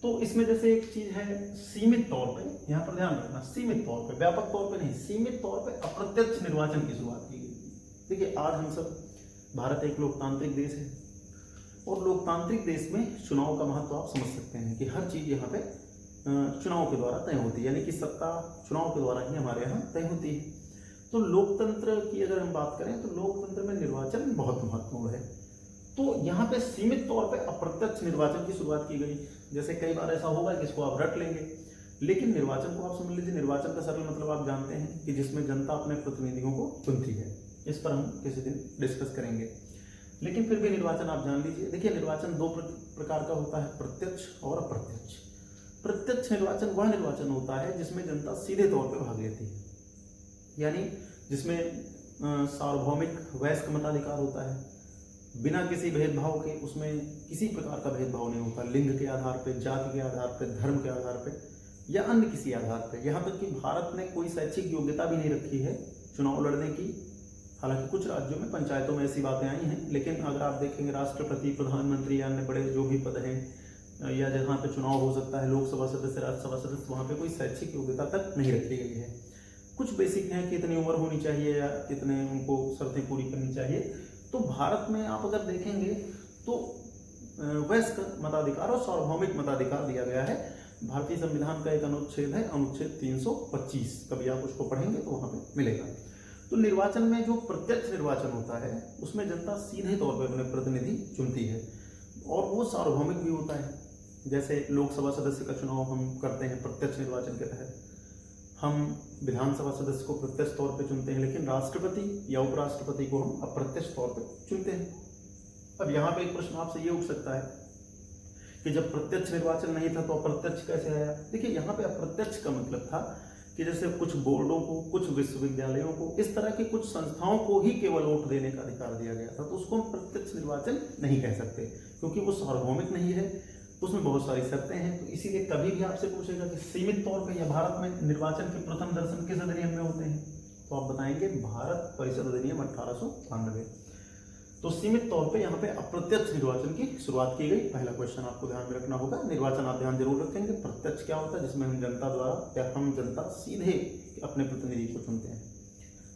Speaker 1: तो इसमें जैसे एक चीज़ है, सीमित तौर पे, यहाँ पर ध्यान रखना, सीमित तौर पे, व्यापक तौर पे नहीं, सीमित तौर पे अप्रत्यक्ष निर्वाचन की शुरुआत की गई। देखिए, आज हम सब, भारत एक लोकतांत्रिक देश है और लोकतांत्रिक देश में चुनाव का महत्व आप समझ सकते हैं कि हर चीज़ यहाँ पे चुनाव के द्वारा तय होती है, यानी कि सत्ता चुनाव के द्वारा ही हमारे यहाँ तय होती है। तो लोकतंत्र की अगर हम बात करें तो लोकतंत्र में निर्वाचन बहुत महत्वपूर्ण है। तो यहाँ पे सीमित तौर पे अप्रत्यक्ष निर्वाचन की शुरुआत की गई। जैसे कई बार ऐसा होगा कि इसको आप रट लेंगे, लेकिन निर्वाचन को आप समझ लीजिए। निर्वाचन का सरल मतलब आप जानते हैं कि जिसमें जनता अपने प्रतिनिधियों को चुनती है। इस पर हम किसी दिन डिस्कस करेंगे, लेकिन फिर भी निर्वाचन आप जान लीजिए। देखिए, निर्वाचन दो प्रकार का होता है, प्रत्यक्ष और अप्रत्यक्ष। प्रत्यक्ष निर्वाचन वह निर्वाचन होता है जिसमें जनता सीधे तौर पर भाग लेती है, यानी जिसमें सार्वभौमिक वयस्क मताधिकार होता है, बिना किसी भेदभाव के, उसमें किसी प्रकार का भेदभाव नहीं होता, लिंग के आधार पर, जाति के आधार पर, धर्म के आधार पर या अन्य किसी आधार पर। यहाँ तक कि भारत ने कोई शैक्षिक योग्यता भी नहीं रखी है चुनाव लड़ने की। हालांकि कुछ राज्यों में, पंचायतों में ऐसी बातें आई हैं, लेकिन अगर आप देखेंगे राष्ट्रपति, प्रधानमंत्री या अन्य बड़े जो भी पद हैं, या जहाँ पे चुनाव हो सकता है, लोकसभा सदस्य, राज्यसभा सदस्य, वहाँ पे कोई शैक्षिक योग्यता तक नहीं रखी गई है। कुछ बेसिक हैं कि इतनी उम्र होनी चाहिए या कितने उनको शर्तें पूरी करनी चाहिए। तो भारत में आप अगर देखेंगे तो वयस्क मताधिकार और सार्वभौमिक मताधिकार दिया गया है। भारतीय संविधान का एक अनुच्छेद है, अनुच्छेद 325, कभी आप उसको पढ़ेंगे तो वहाँ पे मिलेगा। तो निर्वाचन में जो प्रत्यक्ष निर्वाचन होता है उसमें जनता सीधे तौर पर अपने प्रतिनिधि चुनती है और वो सार्वभौमिक भी होता है। जैसे लोकसभा सदस्य का चुनाव हम करते हैं प्रत्यक्ष निर्वाचन के तहत, हम विधानसभा सदस्य को प्रत्यक्ष तौर पे चुनते हैं, लेकिन राष्ट्रपति या उपराष्ट्रपति को हम अप्रत्यक्ष तौर पे चुनते हैं। अब यहाँ पे एक प्रश्न आपसे ये उठ सकता है कि जब प्रत्यक्ष निर्वाचन नहीं था तो अप्रत्यक्ष कैसे आया। देखिए, यहाँ पे अप्रत्यक्ष का मतलब था कि जैसे कुछ बोर्डों को, कुछ विश्वविद्यालयों को, इस तरह की कुछ संस्थाओं को ही केवल वोट देने का अधिकार दिया गया था, तो उसको हम प्रत्यक्ष निर्वाचन नहीं कह सकते, क्योंकि वो सार्वभौमिक नहीं है, उसमें बहुत सारी शर्तें हैं। तो इसीलिए कभी भी आपसे पूछेगा कि सीमित तौर पे या भारत में निर्वाचन के प्रथम दर्शन किस अधिनियम में होते हैं, तो आप बताएंगे भारत परिषद अधिनियम 1892। तो सीमित तौर पे यहाँ पे अप्रत्यक्ष निर्वाचन की शुरुआत की गई। पहला क्वेश्चन आपको ध्यान में रखना होगा। निर्वाचन आप ध्यान जरूर रखेंगे। प्रत्यक्ष क्या होता है, जिसमें हम जनता द्वारा या हम जनता सीधे अपने प्रतिनिधि को चुनते हैं,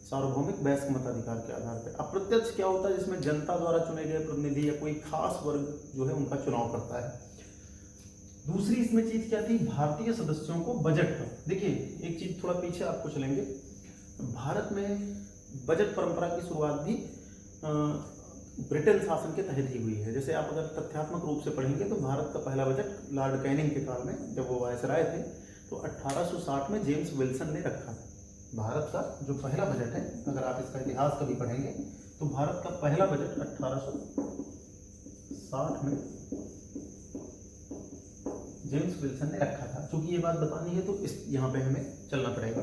Speaker 1: सार्वभौमिक वयस्क मताधिकार के आधार पर। अप्रत्यक्ष क्या होता है, जिसमें जनता द्वारा चुने गए प्रतिनिधि या कोई खास वर्ग जो है उनका चुनाव करता है। दूसरी इसमें चीज क्या थी, भारतीय सदस्यों को बजट पर। देखिए, एक चीज थोड़ा पीछे आपको चलेंगे, भारत में बजट परंपरा की शुरुआत भी ब्रिटेन शासन के तहत ही हुई है। जैसे आप अगर तथ्यात्मक रूप से पढ़ेंगे तो भारत का पहला बजट लॉर्ड कैनिंग के काल में, जब वो वायसराय थे, तो 1860 में जेम्स विल्सन ने रखा था। भारत का जो पहला बजट है, अगर आप इसका इतिहास कभी पढ़ेंगे तो भारत का पहला बजट 1860 में जेम्स विल्सन ने रखा था। क्योंकि ये बात बतानी है तो इस यहाँ पे हमें चलना पड़ेगा।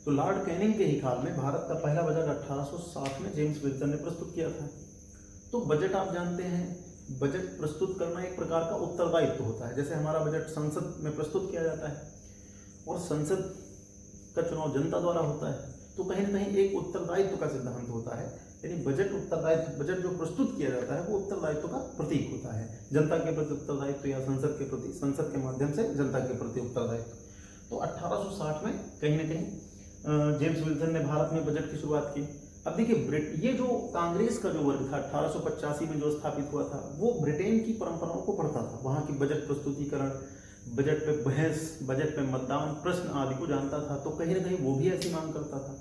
Speaker 1: तो लॉर्ड कैनिंग के ही काल में भारत का पहला बजट 1860 में जेम्स विल्सन ने प्रस्तुत किया था। तो बजट आप जानते हैं, बजट प्रस्तुत करना एक प्रकार का उत्तरदायित्व होता है। जैसे हमारा बजट संसद में प्रस्तुत किया जाता है और संसद का चुनाव जनता द्वारा होता है, तो कहीं ना कहीं एक उत्तरदायित्व का सिद्धांत होता है। यानी बजट उत्तरदायित्व, बजट जो प्रस्तुत किया जाता है वो उत्तरदायित्व का प्रतीक होता है, जनता के प्रति उत्तरदायित्व या संसद के प्रति, संसद के माध्यम से जनता के प्रति उत्तरदायित्व। तो 1860 में कहीं ना कहीं जेम्स विल्सन ने भारत में बजट की शुरुआत की। अब देखिए, ये जो कांग्रेस का जो वर्ग था 1885 में जो स्थापित हुआ था, वो ब्रिटेन की परंपराओं को पढ़ता था। वहाँ की बजट प्रस्तुतिकरण, बजट पे बहस, बजट पे मतदान, प्रश्न आदि को जानता था। तो कहीं ना कहीं वो भी ऐसी मांग करता था।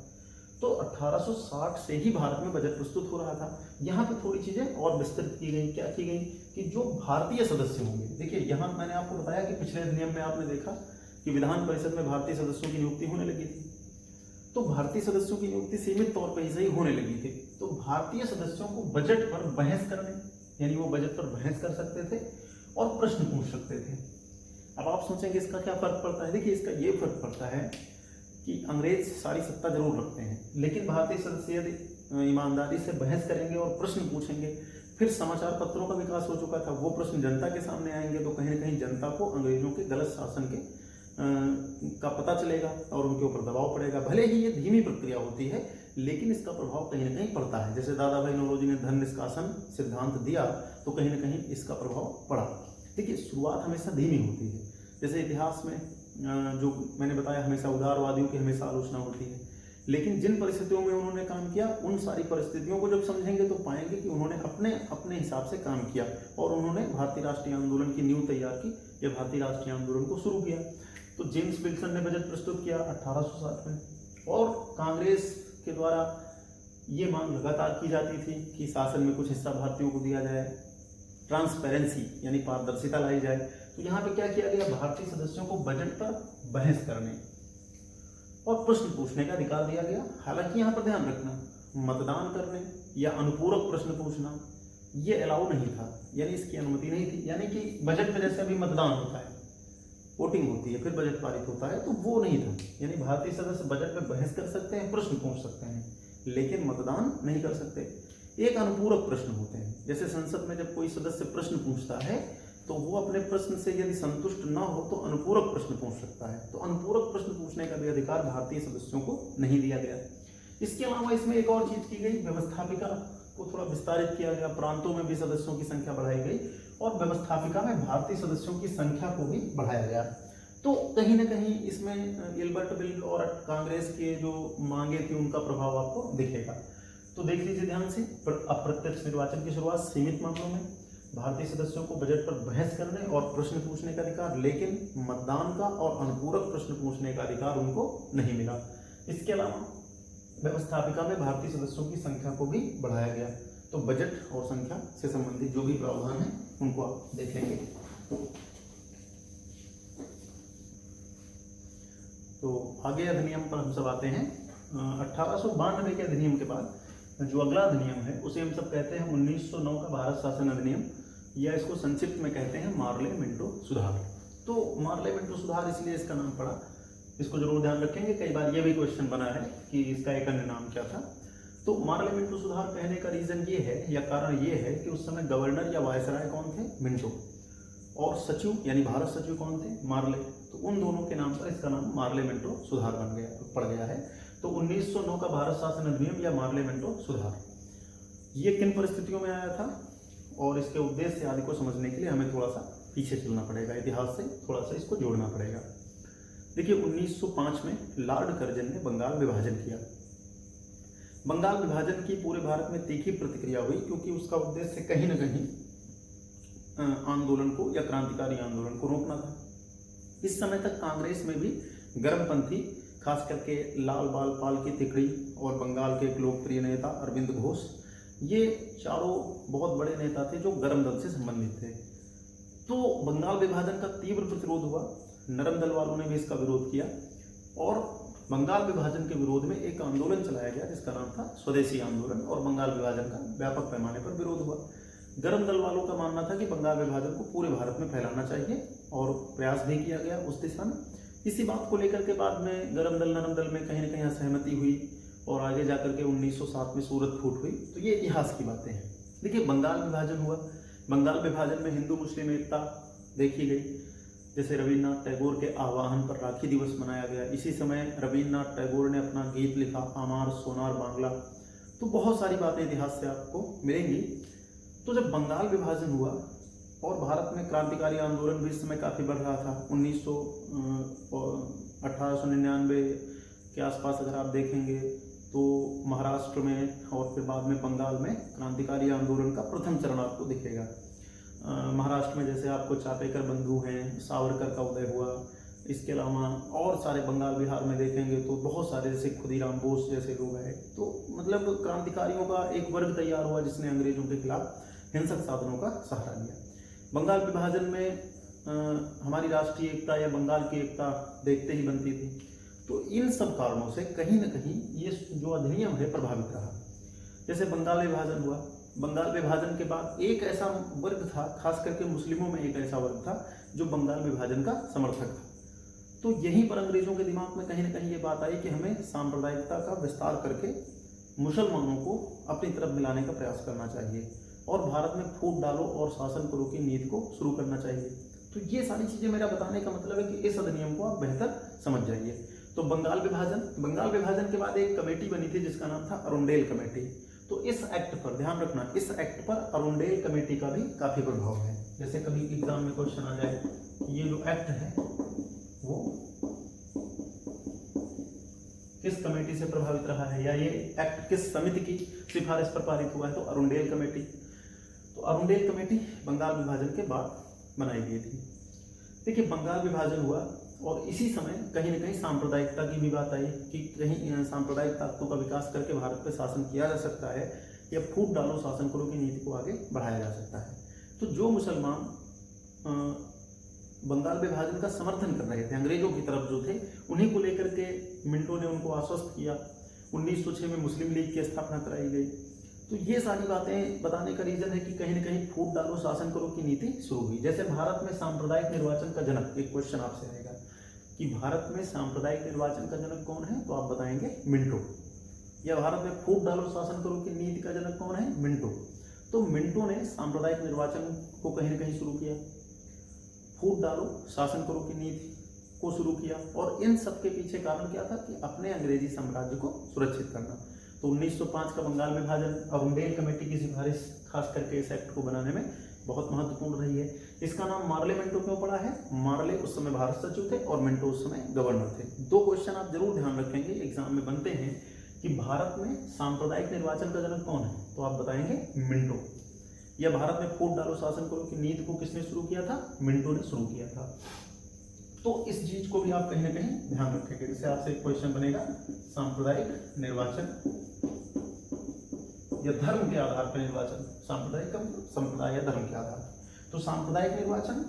Speaker 1: तो 1860 से ही भारत में बजट प्रस्तुत हो रहा था। यहाँ पे थोड़ी चीजें और विस्तृत की गई। क्या की गई कि जो भारतीय सदस्य होंगे, देखिए यहाँ मैंने आपको बताया कि पिछले अधिनियम में आपने देखा कि विधान परिषद में भारतीय सदस्यों की नियुक्ति होने लगी थी। तो भारतीय सदस्यों की नियुक्ति सीमित तौर पर ही होने लगी थी। तो भारतीय सदस्यों को बजट पर बहस करने, यानी वो बजट पर बहस कर सकते थे और प्रश्न पूछ सकते थे। अब आप सोचेंगे इसका क्या फर्क पड़ता है। देखिए, इसका ये फर्क पड़ता है कि अंग्रेज सारी सत्ता जरूर रखते हैं, लेकिन भारतीय सदस्य यदि ईमानदारी से बहस करेंगे और प्रश्न पूछेंगे, फिर समाचार पत्रों का विकास हो चुका था, वो प्रश्न जनता के सामने आएंगे, तो कहीं ना कहीं जनता को अंग्रेजों के गलत शासन के का पता चलेगा और उनके ऊपर दबाव पड़ेगा। भले ही ये धीमी प्रक्रिया होती है, लेकिन इसका प्रभाव कहीं ना कहीं पड़ता है। जैसे दादा भाई नौरोजी ने धन निष्कासन सिद्धांत दिया, तो कहीं ना कहीं इसका प्रभाव पड़ा। देखिए, शुरुआत हमेशा धीमी होती है। जैसे इतिहास में जो मैंने बताया, हमेशा उदारवादियों की हमेशा आलोचना होती है, लेकिन जिन परिस्थितियों में उन्होंने काम किया, उन सारी परिस्थितियों को जब समझेंगे तो पाएंगे कि उन्होंने अपने अपने हिसाब से काम किया और उन्होंने भारतीय राष्ट्रीय आंदोलन की नींव तैयार की या भारतीय राष्ट्रीय आंदोलन को शुरू किया। तो जेम्स विल्सन ने बजट प्रस्तुत किया 1860 में, और कांग्रेस के द्वारा ये मांग लगातार की जाती थी कि शासन में कुछ हिस्सा भारतीयों को दिया जाए, ट्रांसपेरेंसी यानी पारदर्शिता लाई जाए। तो यहाँ पे क्या किया गया, भारतीय सदस्यों को बजट पर बहस करने और प्रश्न पूछने का अधिकार दिया गया। हालांकि यहाँ पर ध्यान रखना, मतदान करने या अनुपूरक प्रश्न पूछना ये अलाउ नहीं था, यानी इसकी अनुमति नहीं थी। यानी कि बजट में जैसे अभी मतदान होता है, वोटिंग होती है, फिर बजट पारित होता है, तो वो नहीं था। यानी भारतीय सदस्य बजट पे बहस कर सकते हैं, प्रश्न पूछ सकते हैं, लेकिन मतदान नहीं कर सकते। एक अनुपूरक प्रश्न होते हैं, जैसे संसद में जब कोई सदस्य प्रश्न पूछता है तो वो अपने प्रश्न से यदि संतुष्ट न हो तो अनुपूरक प्रश्न पूछ सकता है। तो अनुपूरक प्रश्न पूछने का भी अधिकार भारतीय सदस्यों को नहीं दिया गया। इसके अलावा इसमें एक और चीज की गई, व्यवस्थापिका को थोड़ा विस्तारित किया गया, प्रांतों में भी सदस्यों की संख्या बढ़ाई गई और व्यवस्थापिका में भारतीय सदस्यों की संख्या को भी बढ़ाया गया। तो कहीं ना कहीं इसमें इल्बर्ट बिल और कांग्रेस के जो मांगे थी उनका प्रभाव आपको दिखेगा। तो देख लीजिए ध्यान से, अप्रत्यक्ष निर्वाचन की शुरुआत, सीमित मामलों में भारतीय सदस्यों को बजट पर बहस करने और प्रश्न पूछने का अधिकार, लेकिन मतदान का और अनुपूरक प्रश्न पूछने का अधिकार उनको नहीं मिला। इसके अलावा व्यवस्थापिका में भारतीय सदस्यों की संख्या को भी बढ़ाया गया। तो बजट और संख्या से संबंधित जो भी प्रावधान है उनको आप देखेंगे। तो आगे अधिनियम पर हम सब आते हैं। 1892 के अधिनियम के बाद जो अगला अधिनियम है उसे हम सब कहते हैं 1909 का भारत शासन अधिनियम, या इसको संक्षिप्त में कहते हैं मार्ले मिंटो सुधार। तो मार्ले मिंटो सुधार इसलिए इसका नाम पड़ा, इसको जरूर ध्यान रखेंगे, कई बार ये भी क्वेश्चन बना है कि इसका एक अन्य नाम क्या था। तो मार्ले मिंटो सुधार कहने का रीजन ये है या कारण ये है कि उस समय गवर्नर या वायसराय कौन थे, मिंटो, और सचिव यानी भारत सचिव कौन थे, मार्ले। तो उन दोनों के नाम पर इसका नाम मार्ले मिंटो सुधार बन गया, पड़ गया है। तो 1909 का भारत शासन अधिनियम या मार्ले मिंटो सुधार, ये किन परिस्थितियों में आया था और इसके उद्देश्य आदि को समझने के लिए हमें थोड़ा सा पीछे चलना पड़ेगा, इतिहास से थोड़ा सा इसको जोड़ना पड़ेगा। देखिए 1905 में लॉर्ड कर्जन ने बंगाल विभाजन किया। बंगाल विभाजन की पूरे भारत में तीखी प्रतिक्रिया हुई, क्योंकि उसका उद्देश्य कहीं ना कहीं आंदोलन को या क्रांतिकारी आंदोलन को रोकना था। इस समय तक कांग्रेस में भी गर्मपंथी, खास करके लाल बाल पाल की तिकड़ी और बंगाल के एक लोकप्रिय नेता अरविंद घोष, ये चारों बहुत बड़े नेता थे जो गर्म दल से संबंधित थे। तो बंगाल विभाजन का तीव्र प्रतिरोध हुआ, नरम दल वालों ने भी इसका विरोध किया और बंगाल विभाजन के विरोध में एक आंदोलन चलाया गया जिसका नाम था स्वदेशी आंदोलन, और बंगाल विभाजन का व्यापक पैमाने पर विरोध हुआ। गर्म दल वालों का मानना था कि बंगाल विभाजन को पूरे भारत में फैलाना चाहिए, और प्रयास भी किया गया उस दिशा में। इसी बात को लेकर के बाद में गर्म दल नरम दल में कहीं न कहीं असहमति हुई, और आगे जाकर के 1907 में सूरत फूट हुई। तो ये इतिहास की बातें हैं। देखिए, बंगाल विभाजन हुआ, बंगाल विभाजन में हिंदू मुस्लिम एकता देखी गई। जैसे रविन्द्रनाथ टैगोर के आह्वान पर राखी दिवस मनाया गया। इसी समय रविन्द्रनाथ टैगोर ने अपना गीत लिखा, आमार सोनार बांग्ला। तो बहुत सारी बातें इतिहास से आपको मिलेंगी। तो जब बंगाल विभाजन हुआ और भारत में क्रांतिकारी आंदोलन भी इस समय काफ़ी बढ़ रहा था, 1899 के आसपास अगर आप देखेंगे तो महाराष्ट्र में और फिर बाद में बंगाल में क्रांतिकारी आंदोलन का प्रथम चरण आपको दिखेगा। महाराष्ट्र में जैसे आपको चापेकर बंधु हैं, सावरकर का उदय हुआ। इसके अलावा और सारे बंगाल बिहार में देखेंगे तो बहुत सारे, जैसे खुदीराम बोस जैसे लोग हैं। तो मतलब क्रांतिकारियों का एक वर्ग तैयार हुआ जिसने अंग्रेजों के खिलाफ हिंसक साधनों का सहारा लिया। बंगाल विभाजन में हमारी राष्ट्रीय एकता या बंगाल की एकता देखते ही बनती थी। तो इन सब कारणों से कहीं ना कहीं ये जो अधिनियम है प्रभावित रहा। जैसे बंगाल विभाजन हुआ, बंगाल विभाजन के बाद एक ऐसा वर्ग था, खास करके मुस्लिमों में एक ऐसा वर्ग था जो बंगाल विभाजन का समर्थक था। तो यहीं पर अंग्रेजों के दिमाग में कहीं ना कहीं ये बात आई कि हमें सांप्रदायिकता का विस्तार करके मुसलमानों को अपनी तरफ मिलाने का प्रयास करना चाहिए, और भारत में फूट डालो और शासन करो की नीति को शुरू करना चाहिए। तो ये सारी चीज़ें मेरा बताने का मतलब है कि इस अधिनियम को आप बेहतर समझ जाइए। तो बंगाल विभाजन के बाद एक कमेटी बनी थी जिसका नाम था अरुंडेल कमेटी। तो इस एक्ट पर ध्यान रखना, इस एक्ट पर अरुंडेल कमेटी का भी काफ़ी प्रभाव है। जैसे कभी एग्जाम में क्वेश्चन आ जाए कि ये जो एक्ट है वो किस कमेटी से प्रभावित रहा है, या ये एक्ट किस समिति की सिफारिश पर पारित हुआ है, तो अरुंडेल कमेटी। तो अरुंडेल कमेटी बंगाल विभाजन के बाद बनाई गई थी। देखिए, बंगाल विभाजन हुआ और इसी समय कहीं ना कहीं सांप्रदायिकता की भी बात आई कि कहीं सांप्रदायिक ताकतों का विकास करके भारत पर शासन किया जा सकता है, या फूट डालो शासन करो की नीति को आगे बढ़ाया जा सकता है। तो जो मुसलमान बंगाल विभाजन का समर्थन कर रहे थे, अंग्रेजों की तरफ जो थे, उन्हीं को लेकर के मिंटो ने उनको आश्वस्त किया। 1906 में मुस्लिम लीग की स्थापना कराई गई। तो ये सारी बातें बताने का रीजन है कि कहीं ना कहीं फूट डालो शासन करो की नीति शुरू हुई। जैसे भारत में सांप्रदायिक निर्वाचन का जनक, एक क्वेश्चन आपसे आएगा कि भारत में सांप्रदायिक निर्वाचन का जनक कौन है, तो आप बताएंगे मिंटो। या भारत में फूट डालो शासन करो की नीति का जनक कौन है, मिंटो। तो मिंटो ने सांप्रदायिक निर्वाचन को कहीं ना कहीं शुरू किया, फूट डालो शासन करो की नीति को शुरू किया, और इन सब के पीछे कारण क्या था कि अपने अंग्रेजी साम्राज्य को सुरक्षित करना। तो 1905 का बंगाल विभाजन अरुंडेल कमेटी की सिफारिश खास करके इस एक्ट को बनाने में बहुत महत्वपूर्ण रही है। इसका नाम मार्ले मिंटो क्यों पड़ा है? मार्ले उस समय भारत सचिव थे और मिंटो उस समय गवर्नर थे। दो क्वेश्चन आप जरूर ध्यान रखेंगे, एग्जाम में बनते हैं कि भारत में सांप्रदायिक निर्वाचन का जनक कौन है, तो आप बताएंगे मिंटो। या भारत में फूट डालो शासन करो की नीति को किसने शुरू किया था, मिंटो ने शुरू किया था। तो इस चीज को भी आप कहीं ना कहीं ध्यान रखेंगे। जैसे आपसे एक क्वेश्चन बनेगा, सांप्रदायिक निर्वाचन या धर्म के आधार पर निर्वाचन, सांप्रदायिक का मतलब संप्रदाय या धर्म के आधार। तो सांप्रदायिक निर्वाचन,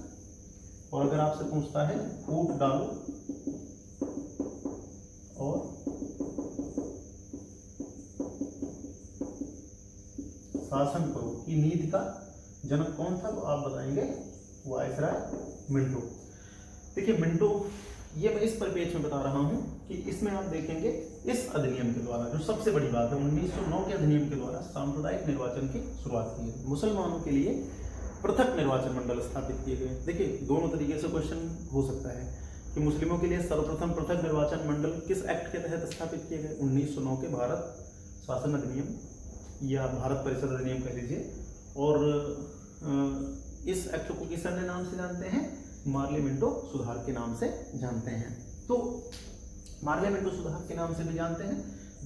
Speaker 1: और अगर आपसे पूछता है फूट डालो और शासन करो की नीति का जनक कौन था, तो आप बताएंगे वायसराय मिंटो। देखिए मिंटो, ये मैं इस परिपेक्ष में बता रहा हूं कि इसमें आप देखेंगे इस अधिनियम के द्वारा जो सबसे बड़ी बात है, 1909 के अधिनियम के द्वारा सांप्रदायिक निर्वाचन की शुरुआत की है। मुसलमानों के लिए पृथक निर्वाचन मंडल स्थापित किए गए। देखिए, दोनों तरीके से क्वेश्चन हो सकता है कि मुस्लिमों के लिए सर्वप्रथम पृथक निर्वाचन मंडल किस एक्ट के तहत स्थापित किए गए, 1909 के भारत शासन अधिनियम या भारत परिषद अधिनियम कह लीजिए। और इस एक्ट को किस अन्य नाम से जानते हैं, मार्ले मिंटो सुधार के नाम से जानते हैं। तो मार्ले मिंटो सुधार के नाम से भी जानते हैं।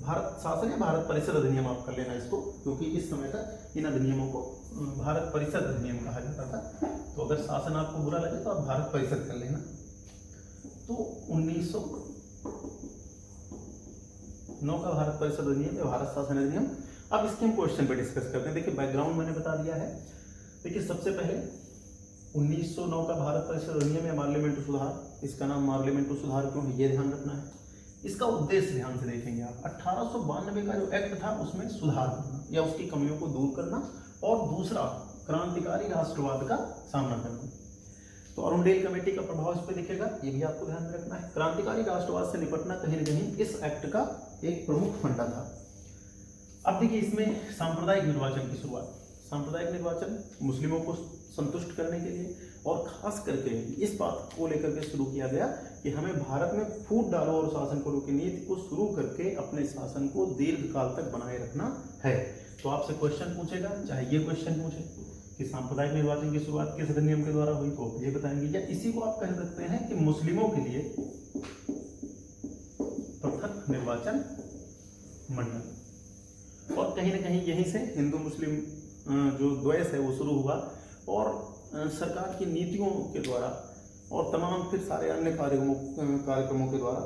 Speaker 1: भारत शासन या भारत परिषद अधिनियम आप कर लेना इसको, क्योंकि इस समय तक इन अधिनियमों को भारत परिषद अधिनियम कहा जाता था। तो अगर शासन आपको बुरा लगे तो आप भारत परिषद कर लेना। तो 1909 का भारत परिषद अधिनियम या भारत शासन अधिनियम। अब इसके हम क्वेश्चन पे डिस्कस करते हैं। देखिए, बैकग्राउंड मैंने बता दिया है। देखिए, सबसे पहले 1909 का भारत परिषद अधिनियम या मार्ले मिंटो सुधार, इसका नाम मार्ले मिंटो सुधार क्यों है ये ध्यान रखना है। इसका उद्देश्य ध्यान से देखेंगे आप। 1892 का जो एक्ट था उसमें सुधार करना या उसकी कमियों को दूर करना, और दूसरा क्रांतिकारी राष्ट्रवाद का सामना करना। तो अरुणडेल कमेटी का प्रभाव इस पर दिखेगा, ये भी आपको ध्यान में रखना है। क्रांतिकारी राष्ट्रवाद से निपटना कहीं न कहीं इस एक्ट का एक प्रमुख फंडा था। अब देखिए इसमें सांप्रदायिक निर्वाचन की शुरुआत। सांप्रदायिक निर्वाचन मुस्लिमों को संतुष्ट करने के लिए और खास करके इस बात को लेकर के शुरू किया गया कि हमें भारत में फूट डालो और शासन करो की नीति को शुरू करके अपने शासन को दीर्घकाल तक बनाए रखना है। तो आपसे क्वेश्चन पूछेगा, चाहे ये क्वेश्चन पूछे कि सांप्रदायिक निर्वाचन की शुरुआत किस अधिनियम के द्वारा हुई, तो ये बताएंगे, या इसी को आप कह सकते हैं कि मुस्लिमों के लिए पृथक निर्वाचन मंडल। और कहीं ना कहीं यहीं से हिंदू मुस्लिम जो द्वेष है वो शुरू हुआ, और सरकार की नीतियों के द्वारा और तमाम फिर सारे अन्य कार्यक्रमों के द्वारा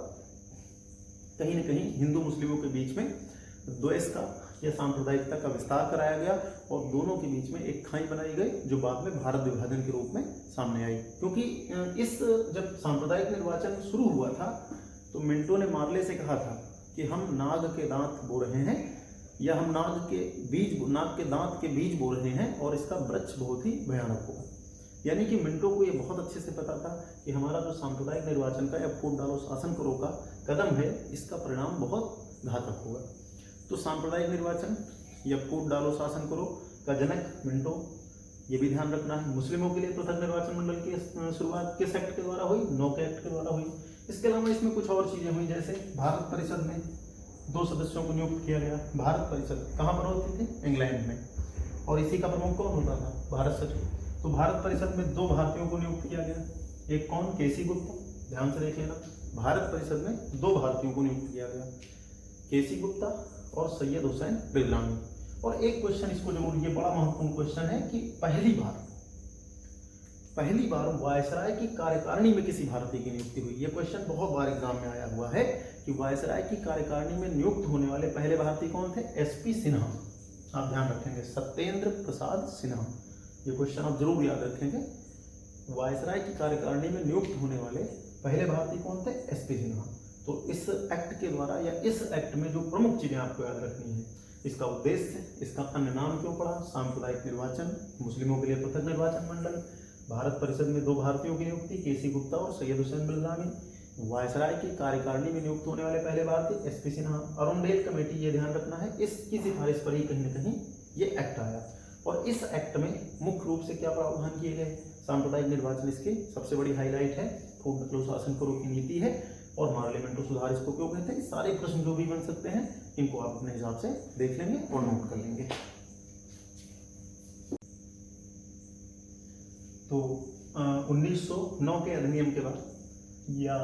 Speaker 1: कहीं न कहीं हिंदू मुस्लिमों के बीच में द्वेष का या सांप्रदायिकता का विस्तार कराया गया, और दोनों के बीच में एक खाई बनाई गई जो बाद में भारत विभाजन के रूप में सामने आई। क्योंकि इस जब सांप्रदायिक निर्वाचन शुरू हुआ था तो मिंटो ने मार्ले से कहा था कि हम नाग के दांत बो रहे हैं, या हम नाग के दांत के बीज बो रहे हैं, और इसका वृक्ष बहुत ही भयानक होगा। यानी कि मिंटो को ये बहुत अच्छे से पता था कि हमारा जो सांप्रदायिक निर्वाचन का या फूट डालो शासन करो का कदम है, इसका परिणाम बहुत घातक होगा। तो सांप्रदायिक निर्वाचन या फूट डालो शासन करो का जनक मिंटो, ये भी ध्यान रखना है। मुस्लिमों के लिए पृथक निर्वाचन मंडल की शुरुआत किस एक्ट के द्वारा हुई? 9 के एक्ट के द्वारा हुई। इसके अलावा इसमें कुछ और चीजें हुई, जैसे भारत परिषद में 2 सदस्यों को नियुक्त किया गया। भारत परिषद कहाँ पर होती थी? इंग्लैंड में, और इसी का प्रमुख कौन होता था? भारत सचिव। तो भारत परिषद में 2 भारतीयों को नियुक्त किया गया। एक कौन? केसी गुप्ता। ध्यान से देख लेना, भारत परिषद में 2 भारतीयों को नियुक्त किया गया, केसी गुप्ता और सैयद हुसैन बिरलानी। और एक क्वेश्चन इसको जरूर, ये बड़ा महत्वपूर्ण क्वेश्चन है कि पहली बार वायसराय की कार्यकारिणी में किसी भारतीय की नियुक्ति हुई। ये क्वेश्चन बहुत बार एग्जाम में आया हुआ है कि वायसराय की कार्यकारिणी में नियुक्त होने वाले पहले भारतीय कौन थे? एसपी सिन्हा। आप ध्यान रखेंगे, सत्येंद्र प्रसाद सिन्हा। ये क्वेश्चन आप जरूर याद रखेंगे। वायसराय की कार्यकारिणी में नियुक्त होने वाले पहले भारतीय कौन थे? एसपी सिन्हा। तो इस एक्ट के द्वारा या इस एक्ट में जो प्रमुख चीजें आपको याद रखनी है, इसका उद्देश्य, इसका अन्य नाम क्यों पड़ा? सांप्रदायिक निर्वाचन, मुस्लिमों के लिए पृथक निर्वाचन मंडल, भारत परिषद में 2 भारतीयों की नियुक्ति, केसी गुप्ता और सैयद हुसैन बिरलानी, वायसराय की कार्यकारिणी में नियुक्त होने वाले पहले भारतीय एसपी सिन्हा। अरुणडेल कमेटी, ये ध्यान रखना है, इसकी सिफारिश पर ही कहीं न कहीं ये एक्ट आया। और इस एक्ट में मुख्य रूप से क्या प्रावधान किए गए? सांप्रदायिक निर्वाचन इसकी सबसे बड़ी हाईलाइट है, फूट डालो शासन करो की नीति है, और मार्ले मिंटो सुधार इसको क्यों कहते हैं? सारे प्रश्न जो भी बन सकते हैं इनको आप अपने हिसाब से देख लेंगे और नोट कर लेंगे। तो 1909 के अधिनियम के बाद, या